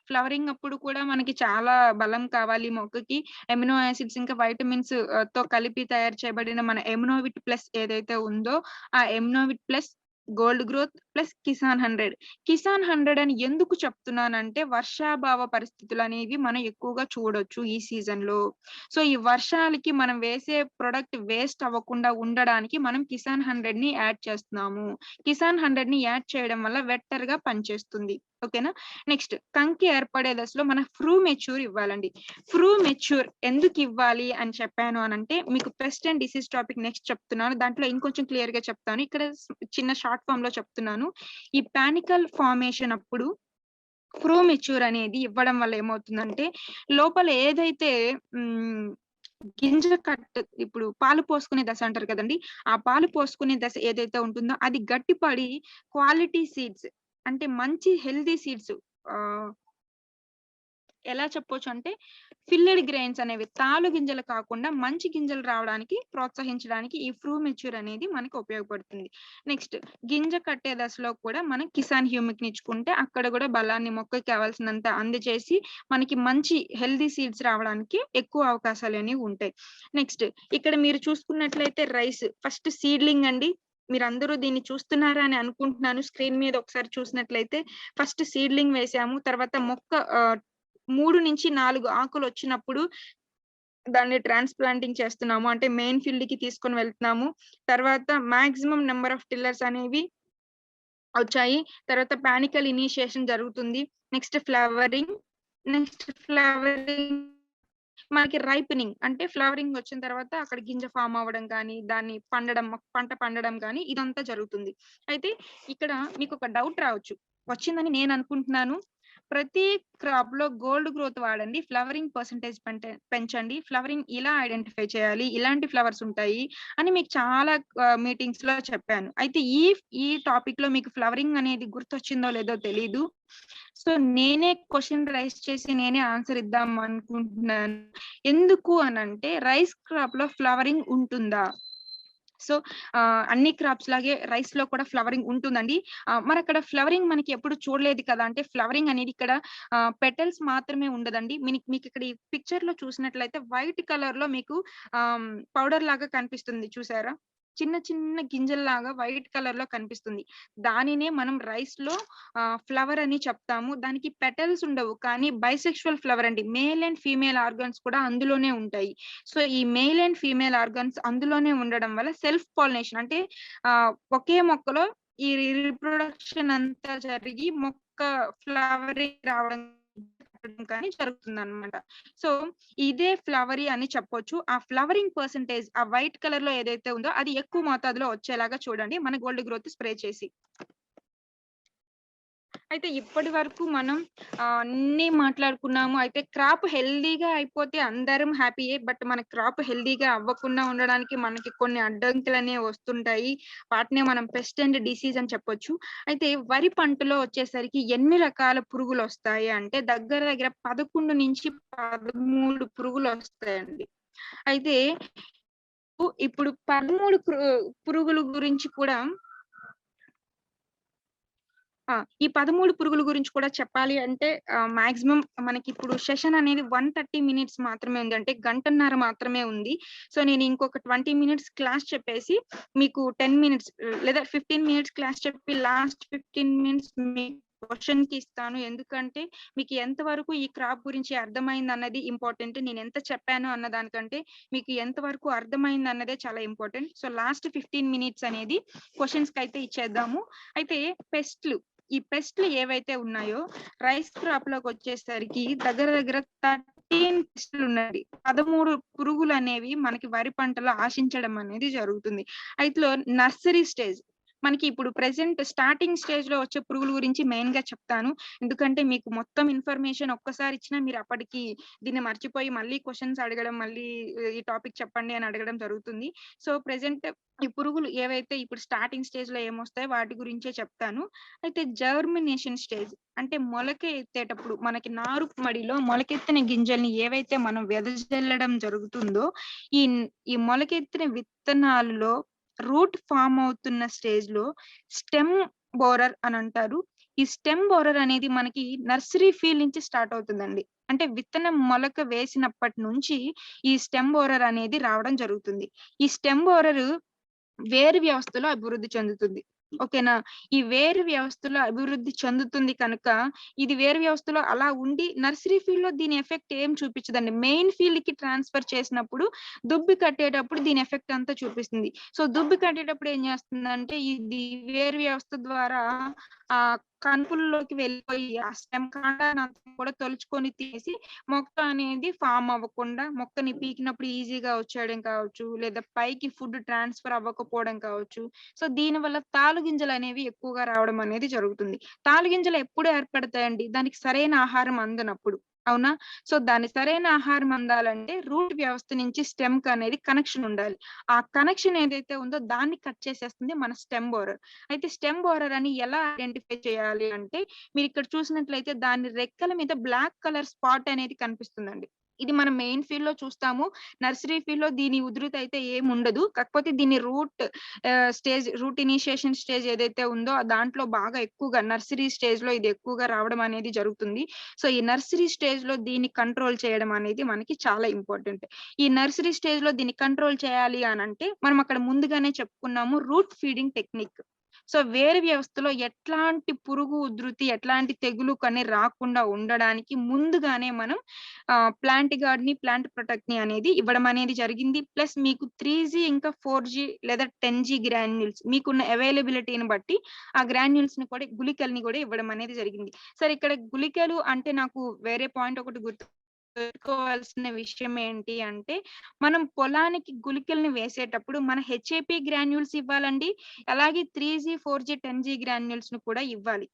ఫ్లవరింగ్ అప్పుడు కూడా మనకి చాలా బలం కావాలి మొక్కకి. ఎమినో యాసిడ్స్ ఇంకా వైటమిన్స్ తో కలిపి తయారు చేయబడిన మన ఎమినోవిట్ ప్లస్ ఏదైతే ఉందో ఆ Aminovit plus gold growth plus Kisan 100. Kisan 100 అని ఎందుకు చెప్తున్నానంటే వర్షాభావ పరిస్థితులు అనేవి మనం ఎక్కువగా చూడొచ్చు ఈ సీజన్ లో. సో ఈ వర్షాలకి మనం వేసే ప్రొడక్ట్ వేస్ట్ అవ్వకుండా ఉండడానికి మనం కిసాన్ 100 ని యాడ్ చేస్తున్నాము. కిసాన్ 100 ని యాడ్ చేయడం వల్ల వెట్టర్ గా పనిచేస్తుంది. ఓకేనా? నెక్స్ట్ కంకి ఏర్పడే దశలో మన ఫ్రూ మెచ్యూర్ ఇవ్వాలండి. ఫ్రూ మెచ్యూర్ ఎందుకు ఇవ్వాలి అని చెప్పాను అనంటే మీకు pest and disease topic next చెప్తున్నాను. దాంట్లో ఇంకొంచెం క్లియర్ గా చెప్తాను. ఇక్కడ చిన్న షార్ట్ ఫామ్ లో చెప్తున్నాను. ఈ పానికల్ ఫార్మేషన్ అప్పుడు ఫ్రూ మెచ్యూర్ అనేది ఇవ్వడం వల్ల ఏమవుతుందంటే లోపల ఏదైతే గింజ కట్ ఇప్పుడు పాలు పోసుకునే దశ అంటారు కదండి. ఆ పాలు పోసుకునే దశ ఏదైతే ఉంటుందో అది గట్టిపడి క్వాలిటీ సీడ్స్ అంటే మంచి హెల్తీ సీడ్స్ ఎలా చెప్పొచ్చు అంటే ఫిల్లెడ్ గ్రెయిన్స్ అనేవి తాలు గింజలు కాకుండా మంచి గింజలు రావడానికి ప్రోత్సహించడానికి ఈ ఫ్రూ మెచ్యూర్ అనేది మనకి ఉపయోగపడుతుంది. నెక్స్ట్ గింజ కట్టే దశలో కూడా మనం కిసాన్ హ్యూమిక్ ని ఇచ్చుకుంటే అక్కడ కూడా బలాన్ని మొక్కకి కావాల్సినంత అందజేసి మనకి మంచి హెల్తీ సీడ్స్ రావడానికి ఎక్కువ అవకాశాలు అనేవి ఉంటాయి. నెక్స్ట్ ఇక్కడ మీరు చూసుకున్నట్లయితే రైస్ ఫస్ట్ సీడ్లింగ్ అండి. మీరందరూ దీన్ని చూస్తున్నారా అని అనుకుంటున్నాను. స్క్రీన్ మీద ఒకసారి చూసినట్లయితే ఫస్ట్ సీడ్లింగ్ వేసాము. తర్వాత మొక్క 3-4 ఆకులు వచ్చినప్పుడు దాన్ని ట్రాన్స్‌ప్లాంటింగ్ చేస్తున్నాము. అంటే మెయిన్ ఫీల్డ్ కి తీసుకొని వెళ్తున్నాము. తర్వాత మాక్సిమం నెంబర్ ఆఫ్ టిల్లర్స్ అనేవి వచ్చాయి. తర్వాత పానికల్ ఇనిషియేషన్ జరుగుతుంది. నెక్స్ట్ ఫ్లవరింగ్ మనకి రైపెనింగ్ అంటే ఫ్లవరింగ్ వచ్చిన తర్వాత అక్కడ గింజ ఫామ్ అవ్వడం కానీ దాన్ని పంట పండడం కానీ ఇదంతా జరుగుతుంది. అయితే ఇక్కడ మీకు ఒక డౌట్ రావచ్చు. వచ్చిందని నేను అనుకుంటున్నాను. ప్రతి క్రాప్ లో గోల్డ్ గ్రోత్ వాడండి. ఫ్లవరింగ్ పర్సెంటేజ్ పెంచండి. ఫ్లవరింగ్ ఇలా ఐడెంటిఫై చేయాలి. ఇలాంటి ఫ్లవర్స్ ఉంటాయి అని మీకు చాలా మీటింగ్స్ లో చెప్పాను. అయితే ఈ టాపిక్ లో మీకు ఫ్లవరింగ్ అనేది గుర్తొచ్చిందో లేదో తెలీదు. సో నేనే క్వశ్చన్ రైజ్ చేసి నేనే ఆన్సర్ ఇద్దాం అనుకుంటున్నాను. ఎందుకు అనంటే రైస్ క్రాప్ లో ఫ్లవరింగ్ ఉంటుందా? సో అన్ని క్రాప్స్ లాగే రైస్ లో కూడా ఫ్లవరింగ్ ఉంటుందండి. మరి అక్కడ ఫ్లవరింగ్ మనకి ఎప్పుడు చూడలేదు కదా అంటే ఫ్లవరింగ్ అనేది ఇక్కడ పెటల్స్ మాత్రమే ఉండదండి. మీకు ఇక్కడ ఈ పిక్చర్ లో చూసినట్లయితే వైట్ కలర్ లో మీకు పౌడర్ లాగా కనిపిస్తుంది చూసారా? చిన్న చిన్న గింజల్లాగా వైట్ కలర్ లో కనిపిస్తుంది. దానినే మనం రైస్ లో ఫ్లవర్ అని చెప్తాము. దానికి పెటల్స్ ఉండవు కానీ బైసెక్షువల్ ఫ్లవర్ అండి. మేల్ అండ్ ఫీమేల్ ఆర్గన్స్ కూడా అందులోనే ఉంటాయి. సో ఈ మేల్ అండ్ ఫీమేల్ ఆర్గన్స్ అందులోనే ఉండడం వల్ల సెల్ఫ్ పాలినేషన్ అంటే ఒకే మొక్కలో ఈ రీప్రొడక్షన్ అంతా జరిగి మొక్క ఫ్లవరింగ్ రావడం కానీ జరుగుతుంది అనమాట. సో ఇదే ఫ్లవరీ అని చెప్పొచ్చు. ఆ ఫ్లవరింగ్ పర్సెంటేజ్ ఆ వైట్ కలర్ లో ఏదైతే ఉందో అది ఎక్కువ మోతాదులో వచ్చేలాగా చూడండి మన గోల్డ్ గ్రోత్ స్ప్రే చేసి. అయితే ఇప్పటి వరకు మనం అన్నీ మాట్లాడుకున్నాము. అయితే క్రాప్ హెల్తీగా అయిపోతే అందరం హ్యాపీయే. బట్ మన క్రాప్ హెల్తీగా అవ్వకుండా ఉండడానికి మనకి కొన్ని అడ్డంకులనేవి వస్తుంటాయి. వాటినే మనం పెస్ట్ అండ్ డిసీజ్ అని చెప్పొచ్చు. అయితే వరి పంటలో వచ్చేసరికి ఎన్ని రకాల పురుగులొస్తాయి అంటే దగ్గర దగ్గర 11-13 పురుగులొస్తాయండి. అయితే ఇప్పుడు 13 పురుగుల గురించి కూడా ఈ 13 పురుగుల గురించి కూడా చెప్పాలి అంటే మాక్సిమం మనకిప్పుడు సెషన్ అనేది 130 మినిట్స్ మాత్రమే ఉంది. అంటే గంటన్నర మాత్రమే ఉంది. సో, నేను ఇంకొక 20 మినిట్స్ క్లాస్ చెప్పేసి మీకు 10 మినిట్స్ లేదా 15 మినిట్స్ క్లాస్ చెప్పి లాస్ట్ 15 మినిట్స్ మీకు క్వెషన్‌కి ఇస్తాను. ఎందుకంటే మీకు ఎంత వరకు ఈ క్రాప్ గురించి అర్థమైందన్నది ఇంపార్టెంట్. నేనెంత చెప్పాను అన్న దానికంటే మీకు ఎంత వరకు అర్థమైందన్నదే చాలా ఇంపార్టెంట్. సో, లాస్ట్ 15 మినిట్స్ అనేది క్వెషన్స్‌కైతే ఇచ్చేద్దాము. అయితే ఈ పెస్ట్‌లు ఏవైతే ఉన్నాయో రైస్ క్రాప్‌లోకొచ్చేసరికి దగ్గర దగ్గర 13 పెస్ట్‌లున్నాయి. 13 పురుగులనేవి మనకి వరి పంటలో ఆశించడం అనేది జరుగుతుంది. అయితేలో నర్సరీ స్టేజ్ మనకి ఇప్పుడు ప్రెజెంట్ స్టార్టింగ్ స్టేజ్‌లో వచ్చే పురుగుల గురించి మెయిన్‌గా చెప్తాను. ఎందుకంటే మీకు మొత్తం ఇన్ఫర్మేషన్ ఒక్కసారి ఇచ్చినా మీరు అప్పటికి దీన్ని మర్చిపోయి మళ్ళీ క్వెషన్స్ అడగడం, మళ్ళీ ఈ టాపిక్ చెప్పండి అని అడగడం జరుగుతుంది. సో, ప్రెజెంట్ ఈ పురుగులు ఏవైతే ఇప్పుడు స్టార్టింగ్ స్టేజ్‌లో ఏమొస్తాయో వాటి గురించే చెప్తాను. అయితే జర్మినేషన్ స్టేజ్ అంటే మొలక ఎత్తేటప్పుడు మనకి నారు మడిలో మొలకెత్తిన గింజల్ని ఏవైతే మనం వెదజల్లడం జరుగుతుందో, ఈ ఈ మొలకెత్తిన విత్తనాలలో రూట్ ఫార్మ్ అవుతున్న స్టేజ్‌లో స్టెమ్ బోరర్ అని అంటారు. ఈ స్టెమ్ బోరర్ అనేది మనకి నర్సరీ ఫీల్డ్ నుంచి స్టార్ట్ అవుతుందండి. అంటే విత్తనం మొలక వేసినప్పటి నుంచి ఈ స్టెమ్ బోరర్ అనేది రావడం జరుగుతుంది. ఈ స్టెమ్ బోరర్ వేరు వ్యవస్థలో అభివృద్ధి చెందుతుంది. ఓకేనా? ఈ వేరు వ్యవస్థలో అభివృద్ధి చెందుతుంది కనుక, ఇది వేరు వ్యవస్థలో అలా ఉండి నర్సరీ ఫీల్డ్‌లో దీని ఎఫెక్ట్ ఏం చూపించదండి. మెయిన్ ఫీల్డ్‌కి ట్రాన్స్‌ఫర్ చేసినప్పుడు దుబ్బి కట్టేటప్పుడు దీని ఎఫెక్ట్ అంతా చూపిస్తుంది. సో, దుబ్బి కట్టేటప్పుడు ఏం చేస్తుందంటే ఇది వేరు వ్యవస్థ ద్వారా కణుపుల్లోకి వెళ్ళిపోయి ఆ స్టెమ్ కాండానంతా కూడా తొలుచుకొని తీసి మొక్క అనేది ఫార్మ్ అవ్వకుండా మొక్కని పీకినప్పుడు ఈజీగా వచ్చేయడం కావచ్చు, లేదా పైకి ఫుడ్ ట్రాన్స్‌ఫర్ అవ్వకపోవడం కావచ్చు. సో, దీనివల్ల తాలుగింజలనేవి ఎక్కువగా రావడం అనేది జరుగుతుంది. తాలుగింజలు ఎప్పుడు ఏర్పడతాయండి? దానికి సరైన ఆహారం అందనప్పుడు. అవునా? సో, దాని సరైన ఆహారం అందాలంటే రూట్ వ్యవస్థ నుంచి స్టెమ్‌కనేది కనెక్షన్ ఉండాలి. ఆ కనెక్షన్ ఏదైతే ఉందో దాన్ని కట్ చేసేస్తుంది మన స్టెమ్ బోరర్. అయితే స్టెమ్ బోరర్ అని ఎలా ఐడెంటిఫై చేయాలి అంటే, మీరిక్కడ చూసినట్లయితే దాని రెక్కల మీద బ్లాక్ కలర్ స్పాట్ అనేది కనిపిస్తుందండి. ఇది మనం మెయిన్ ఫీల్డ్‌లో చూస్తాము. నర్సరీ ఫీల్డ్‌లో దీని ఉధృతి అయితే ఏముండదు. కాకపోతే దీని రూట్ ఇనిషియేషన్ స్టేజ్ ఏదైతే ఉందో దాంట్లో బాగా ఎక్కువగా నర్సరీ స్టేజ్‌లో ఇది ఎక్కువగా రావడం అనేది జరుగుతుంది. సో, ఈ నర్సరీ స్టేజ్‌లో దీన్ని కంట్రోల్ చేయడం అనేది మనకి చాలా ఇంపార్టెంట్. ఈ నర్సరీ స్టేజ్‌లో దీన్ని కంట్రోల్ చేయాలి అనంటే, మనం అక్కడ ముందుగానే చెప్పుకున్నాము రూట్ ఫీడింగ్ టెక్నిక్. సో, వేరు వ్యవస్థలో ఎట్లాంటి పురుగు ఉధృతి, ఎట్లాంటి తెగులు కానీ రాకుండా ఉండడానికి ముందుగానే మనం ప్లాంట్ గార్డ్‌ని, ప్లాంట్ ప్రొటెక్ట్‌ని అనేది ఇవ్వడం అనేది జరిగింది. ప్లస్ మీకు 3జీ ఇంకా 4జీ లేదా 10జీ గ్రాన్యూల్స్ మీకున్న అవైలబిలిటీని బట్టి ఆ గ్రాన్యూల్స్‌ని కూడా గుళికల్ని కూడా ఇవ్వడం అనేది జరిగింది. సరే ఇక్కడ గుళికలు అంటే నాకు వేరే పాయింట్ ఒకటి పెట్టుకోవాల్సిన విషయం ఏంటి అంటే, మనం పొలానికి గుళికల్ని వేసేటప్పుడు మన హెచ్ఏపీ గ్రాన్యూల్స్ ఇవ్వాలండి. అలాగే 3జీ, 4జీ, 10జీ గ్రాన్యూల్స్‌ని కూడా ఇవ్వాలి.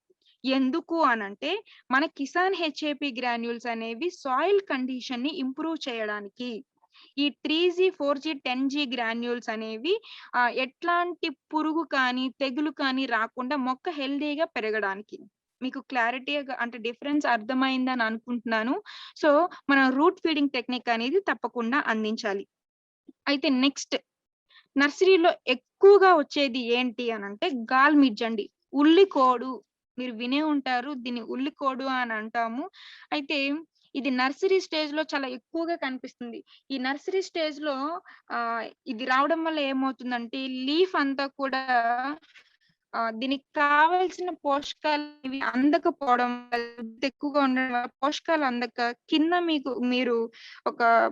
ఎందుకు అనంటే, మన కిసాన్ హెచ్ఏపీ గ్రాన్యూల్స్ అనేవి సాయిల్ కండిషన్‌ని ఇంప్రూవ్ చేయడానికి. ఈ 3జీ, 4జీ, 10జీ గ్రాన్యూల్స్ అనేవి ఎట్లాంటి పురుగు కానీ, తెగులు కానీ రాకుండా మొక్క హెల్తీగా పెరగడానికి. మీకు క్లారిటీగా అంటే డిఫరెన్స్ అర్థమైందని అనుకుంటున్నాను. సో, మనం రూట్ ఫీడింగ్ టెక్నిక్ అనేది తప్పకుండా అందించాలి. అయితే నెక్స్ట్ నర్సరీలో ఎక్కువగా వచ్చేది ఏంటి అనంటే గాల్‌మిడ్జ్ అండి. ఉల్లికోడు. మీరు వినే ఉంటారు. దీన్ని ఉల్లికోడు అని అంటాము. అయితే ఇది నర్సరీ స్టేజ్‌లో చాలా ఎక్కువగా కనిపిస్తుంది. ఈ నర్సరీ స్టేజ్‌లో ఇది రావడం వల్ల ఏమవుతుందంటే లీఫ్ అంతా కూడా దీనికి కావాల్సిన పోషకాలు ఇవి అందకపోవడం వల్ల ఎక్కువగా ఉండడం వల్ల పోషకాలు అందక కింద మీరు ఒక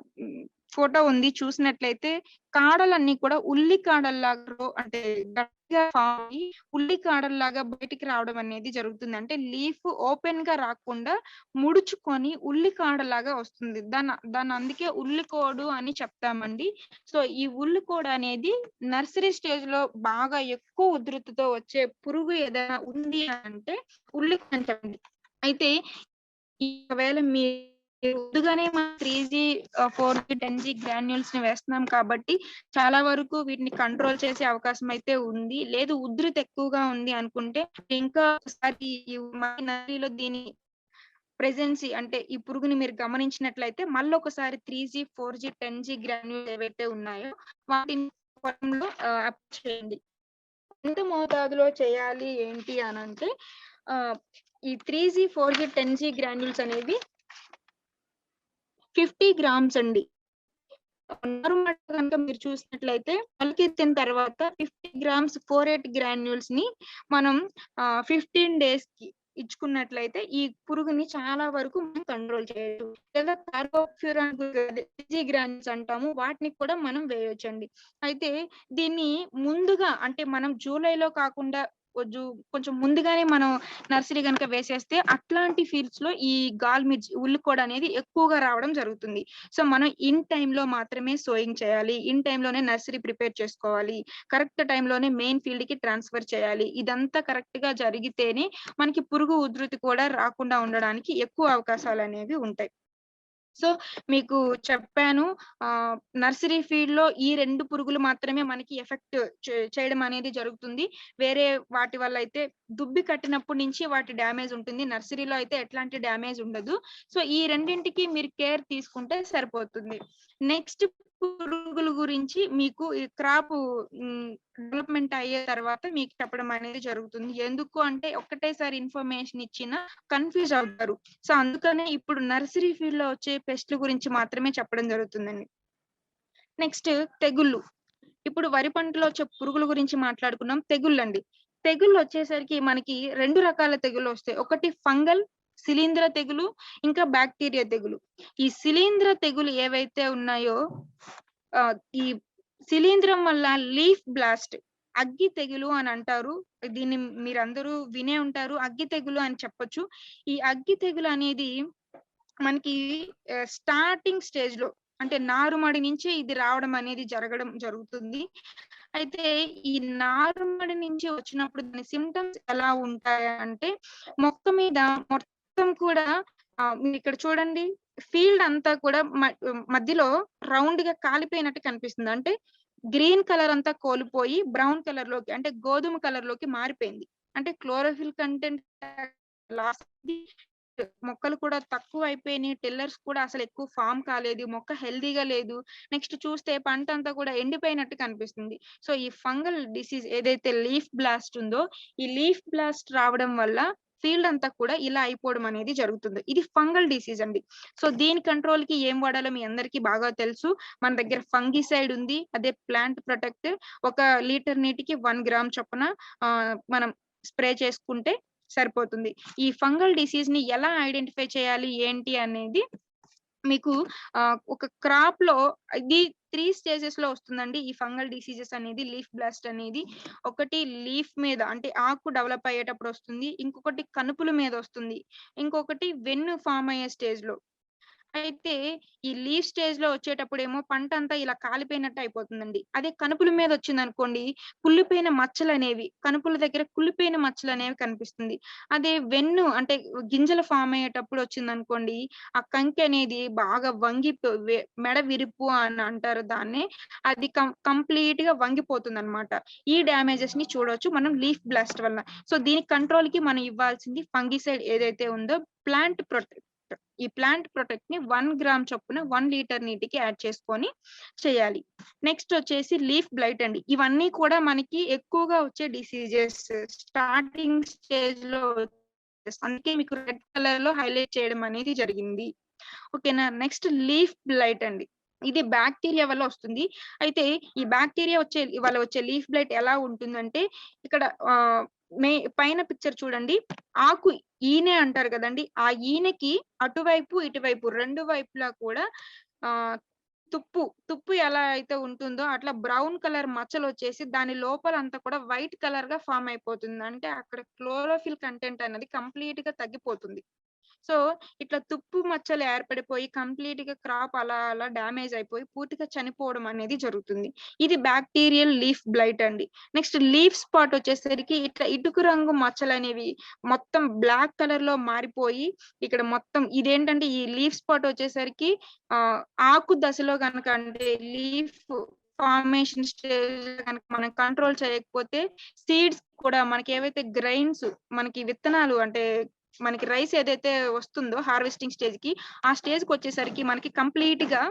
ఫోటో ఉంది చూసినట్లయితే కాడలన్నీ కూడా ఉల్లి కాడల్లాగా అంటే గట్టిగా ఫామ్ అయ్యి ఉల్లి కాడల్లాగా బయటికి రావడం అనేది జరుగుతుంది. అంటే లీఫ్ ఓపెన్ గా రాకుండా ముడుచుకొని ఉల్లి కాడలాగా వస్తుంది. దాన్ని అందుకే ఉల్లికోడు అని చెప్తామండి. సో ఈ ఉల్లికోడు అనేది నర్సరీ స్టేజ్ లో బాగా ఎక్కువ ఉధృతితో వచ్చే పురుగు ఏదైనా ఉంది అంటే ఉల్లికోడు అని చెప్పండి. అయితే ఒకవేళ మీరు ముందుగానే మనం 3G 4G 10G గ్రాన్యూల్స్ ని వేస్తున్నాం కాబట్టి చాలా వరకు వీటిని కంట్రోల్ చేసే అవకాశం అయితే ఉంది. లేదు ఉధృతి ఎక్కువగా ఉంది అనుకుంటే ఇంకా ఒకసారి నర్సరీలో దీని ప్రెజెన్సీ అంటే ఈ పురుగుని మీరు గమనించినట్లయితే మళ్ళీ ఒకసారి 3G 4G 10G గ్రాన్యూల్స్ ఏవైతే ఉన్నాయో వాటిని పొలంలో అప్లై చేయండి. ఎంత మోతాదులో చేయాలి ఏంటి అని అంటే ఈ 3G 4G 10G గ్రాన్యూల్స్ అనేవి 50 గ్రామ్స్ అండి. నారుమడి కనుక మీరు చూసినట్లయితే మొలకెత్తిన తర్వాత 50 గ్రామ్స్ 4-8 గ్రాన్యూల్స్ ని మనం 15 days కి ఇచ్చుకున్నట్లయితే ఈ పురుగుని చాలా వరకు మనం కంట్రోల్ చేయొచ్చు. లేదా కార్బోఫ్యూరాన్ గ్రాన్యూల్స్ అంటాము, వాటిని కూడా మనం వేయొచ్చండి. అయితే దీన్ని ముందుగా అంటే మనం జూలైలో కాకుండా కొంచెం ముందుగానే మనం నర్సరీ కనుక వేసేస్తే అట్లాంటి ఫీల్డ్స్ లో ఈ గాల్మిర్చి ఉల్లికోడ అనేది ఎక్కువగా రావడం జరుగుతుంది. సో మనం ఇన్ టైంలో మాత్రమే సోయింగ్ చేయాలి, ఇన్ టైంలోనే నర్సరీ ప్రిపేర్ చేసుకోవాలి, కరెక్ట్ టైంలోనే మెయిన్ ఫీల్డ్ కి ట్రాన్స్ఫర్ చేయాలి. ఇదంతా కరెక్ట్ గా జరిగితేనే మనకి పురుగు ఉధృతి కూడా రాకుండా ఉండడానికి ఎక్కువ అవకాశాలు అనేవి ఉంటాయి. సో మీకు చెప్పాను, నర్సరీ ఫీల్డ్ లో ఈ 2 పురుగులు మాత్రమే మనకి ఎఫెక్ట్ చేయడం అనేది జరుగుతుంది. వేరే వాటి వల్ల అయితే దుబ్బి కట్టినప్పటి నుంచి వాటి డ్యామేజ్ ఉంటుంది. నర్సరీలో అయితే ఎట్లాంటి డ్యామేజ్ ఉండదు. సో ఈ రెండింటికి మీరు కేర్ తీసుకుంటే సరిపోతుంది. నెక్స్ట్ పురుగుల గురించి మీకు ఈ క్రాప్ డెవలప్మెంట్ అయ్యే తర్వాత మీకు చెప్పడం అనేది జరుగుతుంది. ఎందుకు అంటే ఒకటేసారి ఇన్ఫర్మేషన్ ఇచ్చినా కన్ఫ్యూజ్ అవుతారు. సో అందుకనే ఇప్పుడు నర్సరీ ఫీల్డ్ లో వచ్చే పెస్ట్ల గురించి మాత్రమే చెప్పడం జరుగుతుందండి. నెక్స్ట్ తెగుళ్ళు. ఇప్పుడు వరి పంటలో వచ్చే పురుగుల గురించి మాట్లాడుకున్నాం. తెగుళ్ళు అండి. తెగుళ్ళు వచ్చేసరికి మనకి 2 రకాల తెగుళ్ళు వస్తాయి. ఒకటి ఫంగల్ శిలీంధ్ర తెగులు, ఇంకా బ్యాక్టీరియా తెగులు. ఈ శిలీంధ్ర తెగులు ఏవైతే ఉన్నాయో ఈ శిలీంధ్రం వల్ల లీఫ్ బ్లాస్ట్ అగ్గి తెగులు అని అంటారు. దీన్ని మీరందరూ వినే ఉంటారు, అగ్గి తెగులు అని చెప్పొచ్చు. ఈ అగ్గి తెగులు అనేది మనకి స్టార్టింగ్ స్టేజ్ లో అంటే నారుమడి నుంచి ఇది రావడం అనేది జరుగుతుంది. అయితే ఈ నారుమడి నుంచి వచ్చినప్పుడు దాని సిమ్టమ్స్ ఎలా ఉంటాయి అంటే మొక్క మీద మొత్తం కూడా మీరు ఇక్కడ చూడండి, ఫీల్డ్ అంతా కూడా మధ్యలో రౌండ్ గా కాలిపోయినట్టు కనిపిస్తుంది. అంటే గ్రీన్ కలర్ అంతా కోల్పోయి బ్రౌన్ కలర్ లోకి అంటే గోధుమ కలర్ లోకి మారిపోయింది. అంటే క్లోరోఫిల్ కంటెంట్ లాస్, మొక్కలు కూడా తక్కువ అయిపోయినాయి, టిల్లర్స్ కూడా అసలు ఎక్కువ ఫామ్ కాలేదు, మొక్క హెల్దీగా లేదు. నెక్స్ట్ చూస్తే పంట అంతా కూడా ఎండిపోయినట్టు కనిపిస్తుంది. సో ఈ ఫంగల్ డిసీజ్ ఏదైతే లీఫ్ బ్లాస్ట్ ఉందో, ఈ లీఫ్ బ్లాస్ట్ రావడం వల్ల ఫీల్డ్ అంతా కూడా ఇలా అయిపోవడం అనేది జరుగుతుంది. ఇది ఫంగల్ డిసీజ్ అండి. సో దీని కంట్రోల్ కి ఏం వాడాలో మీ అందరికీ బాగా తెలుసు. మన దగ్గర ఫంగిసైడ్ ఉంది, అదే ప్లాంట్ ప్రొటెక్ట్. 1 లీటర్ నీటికి 1 గ్రామ్ చొప్పున మనం స్ప్రే చేసుకుంటే సరిపోతుంది. ఈ ఫంగల్ డిసీజ్ ని ఎలా ఐడెంటిఫై చేయాలి ఏంటి అనేది మీకు ఒక క్రాప్ లో ఇది 3 స్టేజెస్ లో వస్తుందండి. ఈ ఫంగల్ డిసీజెస్ అనేది, లీఫ్ బ్లాస్ట్ అనేది ఒకటి లీఫ్ మీద అంటే ఆకు డెవలప్ అయ్యేటప్పుడు వస్తుంది, ఇంకొకటి కనుపుల మీద వస్తుంది, ఇంకొకటి వెన్ను ఫామ్ అయ్యే స్టేజ్ లో. అయితే ఈ లీఫ్ స్టేజ్ లో వచ్చేటప్పుడేమో పంట అంతా ఇలా కాలిపోయినట్టు అయిపోతుందండి. అదే కనుపుల మీద వచ్చింది అనుకోండి, కుళ్ళిపోయిన మచ్చలు అనేవి, కనుపుల దగ్గర కుళ్ళిపోయిన మచ్చలు అనేవి కనిపిస్తుంది. అదే వెన్ను అంటే గింజలు ఫామ్ అయ్యేటప్పుడు వచ్చింది అనుకోండి, ఆ కంకి అనేది బాగా మెడ విరుపు అని అంటారు దాన్ని, అది కంప్లీట్ గా వంగిపోతుంది అనమాట. ఈ డ్యామేజెస్ ని చూడవచ్చు మనం లీఫ్ బ్లాస్ట్ వల్ల. సో దీని కంట్రోల్ కి మనం ఇవ్వాల్సింది ఫంగిసైడ్ ఏదైతే ఉందో ప్లాంట్ ప్రొటెక్ట్. ఈ ప్లాంట్ ప్రొటెక్ట్ ని 1 గ్రామ్ చొప్పున 1 లీటర్ నీటికి యాడ్ చేసుకొని చేయాలి. నెక్స్ట్ వచ్చేసి లీఫ్ బ్లైట్ అండి. ఇవన్నీ కూడా మనకి ఎక్కువగా వచ్చే డిసీజెస్ స్టార్టింగ్ స్టేజ్ లో, అందుకే మీకు రెడ్ కలర్ లో హైలైట్ చేయడం అనేది జరిగింది. ఓకేనా. నెక్స్ట్ లీఫ్ బ్లైట్ అండి. ఇది బ్యాక్టీరియా వల్ల వస్తుంది. అయితే ఈ బ్యాక్టీరియా వల్ల వచ్చే లీఫ్ బ్లైట్ ఎలా ఉంటుందంటే, ఇక్కడ పైన పిక్చర్ చూడండి, ఆకు ఈనె అంటారు కదండి, ఆ ఈనెకి అటువైపు ఇటువైపు 2 వైపులా కూడా తుప్పు, తుప్పు ఎలా అయితే ఉంటుందో అట్లా బ్రౌన్ కలర్ మచ్చలొచ్చేసి దాని లోపలంతా కూడా వైట్ కలర్‌గా ఫార్మ్ అయిపోతుంది. అంటే అక్కడ క్లోరోఫిల్ కంటెంట్ అనేది కంప్లీట్‌గా తగ్గిపోతుంది. సో, ఇట్లా తుప్పు మచ్చలు ఏర్పడిపోయి కంప్లీట్‌గా క్రాప్ అలా అలా డ్యామేజ్ అయిపోయి పూర్తిగా చనిపోవడం అనేది జరుగుతుంది. ఇది బాక్టీరియల్ లీఫ్ బ్లైట్ అండి. నెక్స్ట్ లీఫ్ స్పాట్ వచ్చేసరికి ఇట్లా ఇటుకు రంగు మచ్చలనేవి మొత్తం బ్లాక్ కలర్‌లో మారిపోయి ఇక్కడ మొత్తం ఇదేంటంటే ఈ లీఫ్ స్పాట్ వచ్చేసరికి ఆహ్, ఆకు దశలో గనక అంటే లీఫ్ ఫార్మేషన్ స్టేజ్‌లో గనక మనం కంట్రోల్ చేయకపోతే సీడ్స్ కూడా మనకేవైతే గ్రెయిన్స్ మనకి విత్తనాలు అంటే మనకి రైస్ ఏదైతే వస్తుందో హార్వెస్టింగ్ స్టేజ్‌కి, ఆ స్టేజ్‌కొచ్చేసరికి మనకి కంప్లీట్‌గా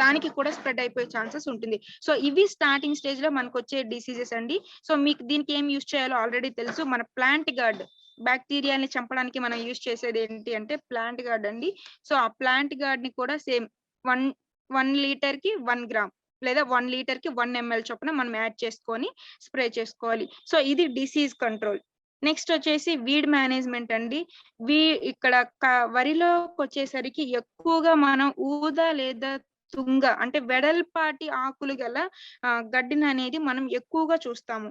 దానికి కూడా స్ప్రెడ్ అయిపోయే ఛాన్సెస్ ఉంటుంది. సో, ఇవి స్టార్టింగ్ స్టేజ్‌లో మనకొచ్చే డిసీజెస్ అండి. సో, మీకు దీనికి ఏం యూజ్ చేయాలో ఆల్రెడీ తెలుసు. మన ప్లాంట్ గార్డ్ బాక్టీరియాని చంపడానికి మనం యూజ్ చేసేది ఏంటి అంటే ప్లాంట్ గార్డ్ అండి. సో, ఆ ప్లాంట్ గార్డ్‌ని కూడా సేమ్ 1, 1 లీటర్‌కి 1 గ్రామ్ లేదా 1 లీటర్‌కి 1 ఎంఎల్ చొప్పున మనం యాడ్ చేసుకొని స్ప్రే చేసుకోవాలి. సో, ఇది డిసీజ్ కంట్రోల్. నెక్స్ట్ వచ్చేసి వీడ్ మేనేజ్‌మెంట్ అండి. వీ ఇక్కడ వరిలోకొచ్చేసరికి ఎక్కువగా మనం ఊదా లేదా తుంగ అంటే వెడల్పాటి ఆకులు గల గడ్డిననేది మనం ఎక్కువగా చూస్తాము.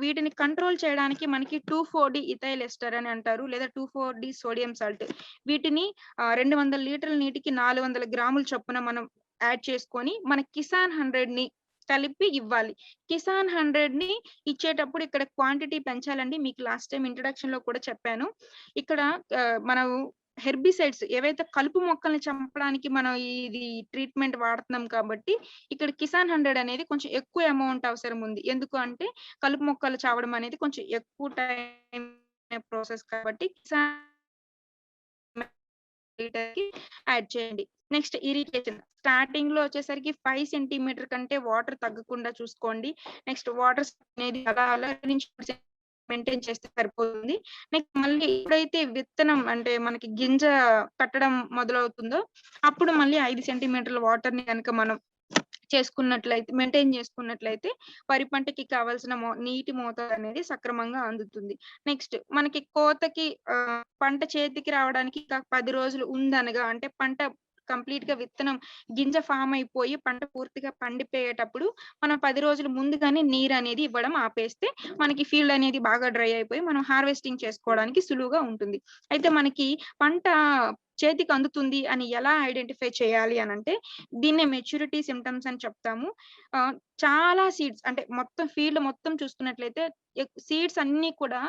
వీటిని కంట్రోల్ చేయడానికి మనకి 2,4-డి ఇథైల్ ఎస్టర్ అని అంటారు. లేదా 2,4-డి సోడియం సాల్ట్. వీటిని 200 లీటర్ల నీటికి 400 గ్రాముల చొప్పున మనం యాడ్ చేసుకొని మన కిసాన్ 100ని కలిపి ఇవ్వాలి. కిసాన్ 100ని ఇచ్చేటప్పుడు ఇక్కడ క్వాంటిటీ పెంచాలండి. మీకు లాస్ట్ టైమ్ ఇంట్రడక్షన్‌లో కూడా చెప్పాను. ఇక్కడ మనం హెర్బిసైడ్స్ ఏవైతే కలుపు మొక్కల్ని చంపడానికి మనం ఇది ట్రీట్మెంట్ వాడుతున్నాం కాబట్టి, ఇక్కడ కిసాన్ 100 అనేది కొంచెం ఎక్కువ అమౌంట్ అవసరం ఉంది. ఎందుకు అంటే కలుపు మొక్కలు చావడం అనేది కొంచెం ఎక్కువ టైం ప్రాసెస్ కాబట్టి కిసాన్ లీటర్‌కి యాడ్ చేయండి. Next irrigation. స్టార్టింగ్‌లో వచ్చేసరికి 5 సెంటీమీటర్ కంటే వాటర్ తగ్గకుండా చూసుకోండి. నెక్స్ట్ వాటర్ అనేది అలా అలా నుంచి మెయింటైన్ చేస్తే సరిపోతుంది. నెక్స్ట్ మళ్ళీ ఎప్పుడైతే విత్తనం అంటే మనకి గింజ కట్టడం మొదలవుతుందో, అప్పుడు మళ్ళీ 5 సెంటీమీటర్ల వాటర్‌ని గనక మనం మెయింటైన్ చేసుకున్నట్లయితే వరి పంటకి కావాల్సిన నీటి మోతాదు అనేది సక్రమంగా అందుతుంది. నెక్స్ట్ మనకి కోతకి పంట చేతికి రావడానికి ఇంకా 10 రోజులు ఉందనగా అంటే పంట కంప్లీట్‌గా విత్తనం గింజ ఫార్మ్ అయిపోయి పంట పూర్తిగా పండిపోయేటప్పుడు మనం 10 రోజులు ముందుగానే నీరనేది ఇవ్వడం ఆపేస్తే మనకి ఫీల్డ్ అనేది బాగా డ్రై అయిపోయి మనం హార్వెస్టింగ్ చేసుకోవడానికి సులువుగా ఉంటుంది. అయితే మనకి పంట చేతికి అందుతుంది అని ఎలా ఐడెంటిఫై చేయాలి అనంటే దీన్నే మెచ్యూరిటీ సింప్టమ్స్ అని చెప్తాము. చాలా సీడ్స్ అంటే మొత్తం ఫీల్డ్ మొత్తం చూసుకున్నట్లయితే సీడ్స్ అన్నీ కూడా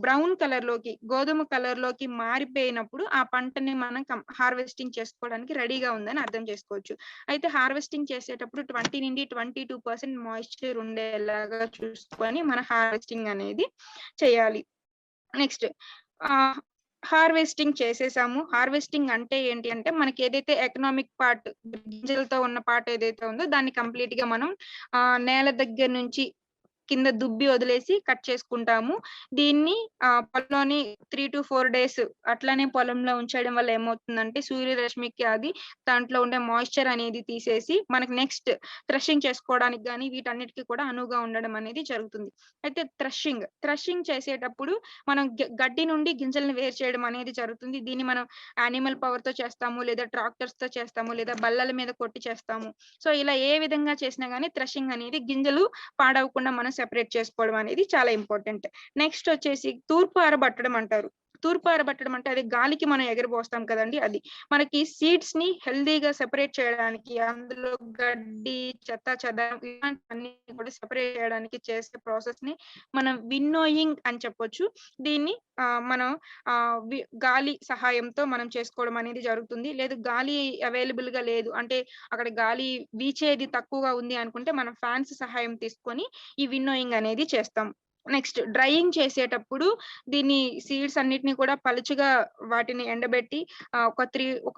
బ్రౌన్ కలర్‌లోకి, గోధుమ కలర్‌లోకి మారిపోయినప్పుడు ఆ పంటని మనం హార్వెస్టింగ్ చేసుకోవడానికి రెడీగా ఉందని అర్థం చేసుకోవచ్చు. అయితే హార్వెస్టింగ్ చేసేటప్పుడు 20-22% మాయిశ్చర్ ఉండేలాగా చూసుకొని మన హార్వెస్టింగ్ అనేది చేయాలి. నెక్స్ట్ ఆహ్, హార్వెస్టింగ్ చేసేసాము. హార్వెస్టింగ్ అంటే ఏంటి అంటే మనకేదైతే ఎకనామిక్ పార్ట్ గింజలతో ఉన్న పార్ట్ ఏదైతే ఉందో దాన్ని కంప్లీట్‌గా మనం నేల దగ్గర నుంచి కింద దుబ్బి వదిలేసి కట్ చేసుకుంటాము. దీన్ని పొలంలోని 3-4 డేస్ అట్లనే పొలంలో ఉంచేయడం వల్ల ఏమవుతుందంటే సూర్యరశ్మికి అది దాంట్లో ఉండే మాయిశ్చర్ అనేది తీసేసి మనకి నెక్స్ట్ థ్రెషింగ్ చేసుకోవడానికి గాని వీటన్నిటికి కూడా అనువుగా ఉండడం అనేది జరుగుతుంది. అయితే థ్రెషింగ్ చేసేటప్పుడు మనం గడ్డి నుండి గింజల్ని వేరు చేయడం అనేది జరుగుతుంది. దీన్ని మనం యానిమల్ పవర్‌తో చేస్తాము, లేదా ట్రాక్టర్స్‌తో చేస్తాము, లేదా బల్లల మీద కొట్టి చేస్తాము. సో, ఇలా ఏ విధంగా చేసినా గాని థ్రెషింగ్ అనేది గింజలు పాడవకుండా మనం సెపరేట్ చేసుకోవడం అనేది చాలా ఇంపార్టెంట్. నెక్స్ట్ వచ్చేసి తూర్పు ఆరబట్టడం అంటారు. తూర్పు ఆరబట్టడం అంటే అది గాలికి మనం ఎగరబోస్తాం కదండీ అది. మనకి సీడ్స్‌ని హెల్తీగా సెపరేట్ చేయడానికి అందులో గడ్డి, చెదారం ఇలాంటివన్నీ కూడా సెపరేట్ చేయడానికి చేసే ప్రాసెస్‌ని మనం విన్నోయింగ్ అని చెప్పొచ్చు. దీన్ని మనం గాలి సహాయంతో మనం చేసుకోవడం అనేది జరుగుతుంది. లేదు గాలి అవైలబుల్‌గా లేదు అంటే అక్కడ గాలి వీచేది తక్కువగా ఉంది అనుకుంటే మనం ఫ్యాన్స్ సహాయం తీసుకొని ఈ విన్నోయింగ్ అనేది చేస్తాం. నెక్స్ట్ డ్రైయింగ్ చేసేటప్పుడు దీన్ని సీడ్స్ అన్నిటిని కూడా పలుచగా వాటిని ఎండబెట్టి ఒక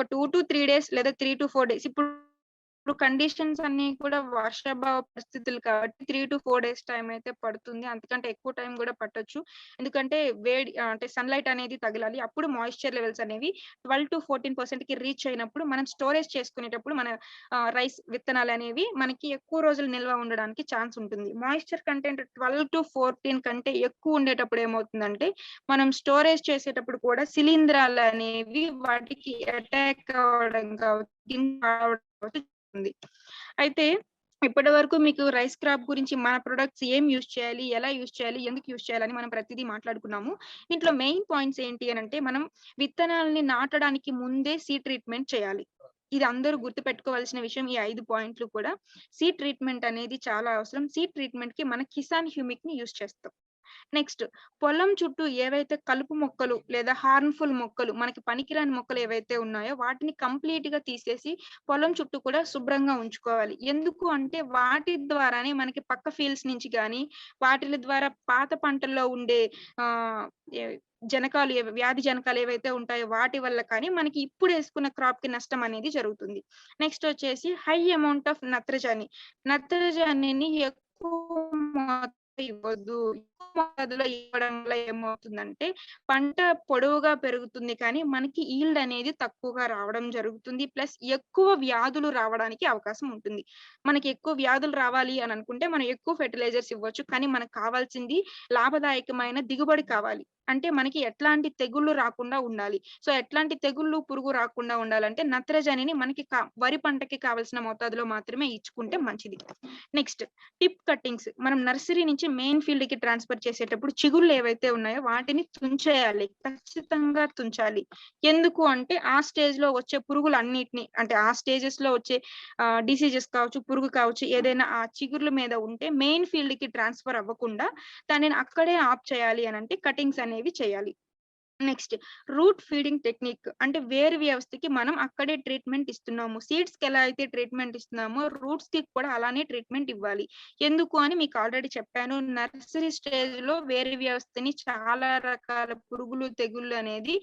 2-3 డేస్ లేదా 3-4 డేస్ ఇప్పుడు ఇప్పుడు కండిషన్స్ అన్నీ కూడా వర్షాభావ పరిస్థితులు కాబట్టి 3-4 డేస్ టైం అయితే పడుతుంది. అంతకంటే ఎక్కువ టైం గూడా పట్టొచ్చు. ఎందుకంటే అంటే సన్‌లైట్ అనేది తగలాలి. అప్పుడు మాయిశ్చర్ లెవెల్స్ అనేవి 12-14%కి రీచ్ అయినప్పుడు మనం స్టోరేజ్ చేసుకునేటప్పుడు మన రైస్ విత్తనాలనేవి మనకి ఎక్కువ రోజులు నిల్వ ఉండడానికి ఛాన్స్ ఉంటుంది. మాయిశ్చర్ కంటెంట్ 12-14 కంటే ఎక్కువ ఉండేటప్పుడు ఏమవుతుందంటే, మనం స్టోరేజ్ చేసేటప్పుడు కూడా శిలీంధ్రాలనేవి వాటికి అటాక్ అవ్వడం కావచ్చు, పాడవడం కావచ్చు ఉంది. అయితే ఇప్పటివరకు మీకు రైస్ క్రాప్ గురించి మన ప్రొడక్ట్స్ ఏం యూజ్ చేయాలి? ఎలా యూజ్ చేయాలి? ఎందుకు యూజ్ చేయాలని మనం ప్రతిదీ మాట్లాడుకున్నాము. దీంట్లో మెయిన్ పాయింట్స్ ఏంటి అనంటే, మనం విత్తనాల్ని నాటడానికి ముందే సీడ్ ట్రీట్మెంట్ చేయాలి. ఇది అందరూ గుర్తుపెట్టుకోవాల్సిన విషయం. ఈ 5 పాయింట్లు కూడా. సీడ్ ట్రీట్మెంట్ అనేది చాలా అవసరం. సీడ్ ట్రీట్మెంట్‌కి మన కిసాన్ హ్యూమిక్‌ని యూజ్ చేస్తాం. నెక్స్ట్ పొలం చుట్టూ ఏవైతే కలుపు మొక్కలు లేదా హార్మ్‌ఫుల్ మొక్కలు, మనకి పనికిరాని మొక్కలు ఏవైతే ఉన్నాయో వాటిని కంప్లీట్‌గా తీసేసి పొలం చుట్టూ కూడా శుభ్రంగా ఉంచుకోవాలి. ఎందుకు అంటే వాటి ద్వారానే మనకి పక్క ఫీల్డ్స్ నుంచి గాని, వాటిల ద్వారా పాత పంటల్లో ఉండే ఆహ్, ఎ జనకాలు వ్యాధి జనకాలు ఏవైతే ఉంటాయో వాటి వల్ల కానీ మనకి ఇప్పుడు యేసుకున్న క్రాప్‌కి నష్టం అనేది జరుగుతుంది. నెక్స్ట్ వచ్చేసి హై అమౌంట్ ఆఫ్ నత్రజని. నత్రజనిని ఎక్కువ ఇవ్వద్దు. ఎక్కువ మోతాదులో ఇవ్వడం వల్ల ఏమవుతుందంటే, పంట పొడవుగా పెరుగుతుంది కానీ, మనకి ఈల్డ్ అనేది తక్కువగా రావడం జరుగుతుంది. ప్లస్ ఎక్కువ వ్యాధులు రావడానికి అవకాశం ఉంటుంది. మనకి ఎక్కువ వ్యాధులు రావాలి అని అనుకుంటే, మనం ఎక్కువ ఫెర్టిలైజర్స్ ఇవ్వచ్చు. కానీ మనకు కావాల్సింది లాభదాయకమైన దిగుబడి కావాలి. అంటే మనకి ఎట్లాంటి తెగుళ్ళు రాకుండా ఉండాలి. సో, ఎట్లాంటి తెగుళ్ళు, పురుగు రాకుండా ఉండాలంటే, నత్రజనిని మనకి వరి పంటకి కావాల్సిన మోతాదులో మాత్రమే ఇచ్చుకుంటే మంచిది. Next tip cuttings. మనం నర్సరీ నుంచి మెయిన్ ఫీల్డ్‌కి ట్రాన్స్‌ఫర్ చేసేటప్పుడు చిగుళ్ళు ఏవైతే ఉన్నాయో వాటిని తుంచేయాలి. ఖచ్చితంగా తుంచాలి. ఎందుకు అంటే ఆ స్టేజ్‌లో వచ్చే పురుగులన్నిటిని, అంటే ఆ స్టేజెస్‌లో వచ్చే డిసీజెస్ కావచ్చు, పురుగు కావచ్చు, ఏదైనా ఆ చిగుర్ల మీద ఉంటే మెయిన్ ఫీల్డ్‌కి ట్రాన్స్‌ఫర్ అవ్వకుండా దానిని అక్కడే ఆప్ చేయాలి అనంటే కటింగ్స్ అనేవి చేయాలి. Next route feeding technique. అంటే వేరు వ్యవస్థకి మనం అక్కడే ట్రీట్మెంట్ ఇస్తున్నాము. సీడ్స్‌కి ఎలా అయితే ట్రీట్మెంట్ ఇస్తున్నామో రూట్స్‌కి కూడా అలానే ట్రీట్మెంట్ ఇవ్వాలి. ఎందుకు అని మీకు ఆల్రెడీ చెప్పాను. నర్సరీ స్టేజ్‌లో వేరు వ్యవస్థని చాలా రకాల పురుగులు, తెగుళ్ళు అనేది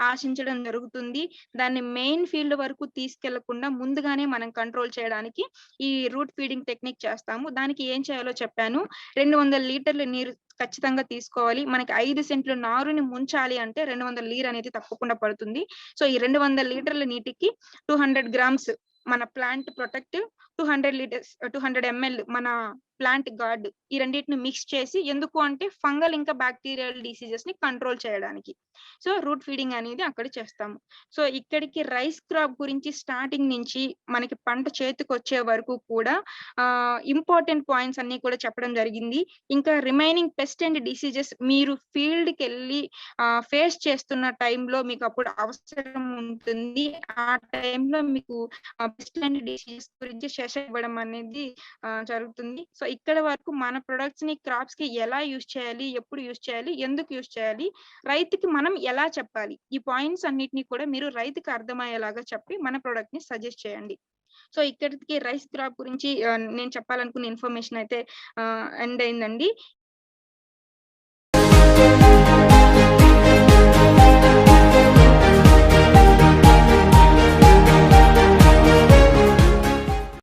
ఆశించడం జరుగుతుంది. దాన్ని మెయిన్ ఫీల్డ్ వరకు తీసుకెళ్లకుండా ముందుగానే మనం కంట్రోల్ చేయడానికి ఈ రూట్ ఫీడింగ్ టెక్నిక్ చేస్తాము. దానికి ఏం చేయాలో చెప్పాను. 200 లీటర్ల నీరు ఖచ్చితంగా తీసుకోవాలి. మనకి 5 సెంట్లు నారుని ముంచాలి అంటే 200 లీర్ అనేది తప్పకుండా పడుతుంది. సో, ఈ 200 లీటర్ల నీటికి 200 గ్రామ్స్ మన ప్లాంట్ ప్రొటెక్టివ్, 200 ఎంఎల్ మన ప్లాంట్ గార్డ్, ఈ రెండిటిని మిక్స్ చేసి, ఎందుకు అంటే ఫంగల్ ఇంకా బాక్టీరియల్ డిసీజెస్ ని కంట్రోల్ చేయడానికి. సో, రూట్ ఫీడింగ్ అనేది అక్కడ చేస్తాము. సో, ఇక్కడికి రైస్ క్రాప్ గురించి స్టార్టింగ్ నుంచి మనకి పంట చేతికొచ్చే వరకు కూడా ఇంపార్టెంట్ పాయింట్స్ అన్నీ కూడా చెప్పడం జరిగింది. ఇంకా రిమైనింగ్ పెస్ట్ అండ్ డిసీజెస్ మీరు ఫీల్డ్‌కెళ్ళి ఫేస్ చేస్తున్న టైంలో మీకప్పుడు అవసరం ఉంటుంది. ఆ టైంలో మీకు పెస్ట్ అండ్ డిసీజెస్ గురించి సెషన్ ఇవ్వడం అనేది జరుగుతుంది. సో, ఇక్కడ వరకు మన ప్రొడక్ట్స్‌ని క్రాప్స్‌కి ఎలా యూజ్ చేయాలి? ఎప్పుడు యూజ్ చేయాలి? ఎందుకు యూజ్ చేయాలి? రైతుకి మనం ఎలా చెప్పాలి? ఈ పాయింట్స్ అన్నిటిని కూడా మీరు రైతుకి అర్థమయ్యేలాగా చెప్పి మన ప్రొడక్ట్‌ని సజెస్ట్ చేయండి. సో, ఇక్కడికి రైస్ క్రాప్ గురించి నేను చెప్పాలనుకున్న ఇన్ఫర్మేషన్ అయితే ఎండ్ అయిందండి.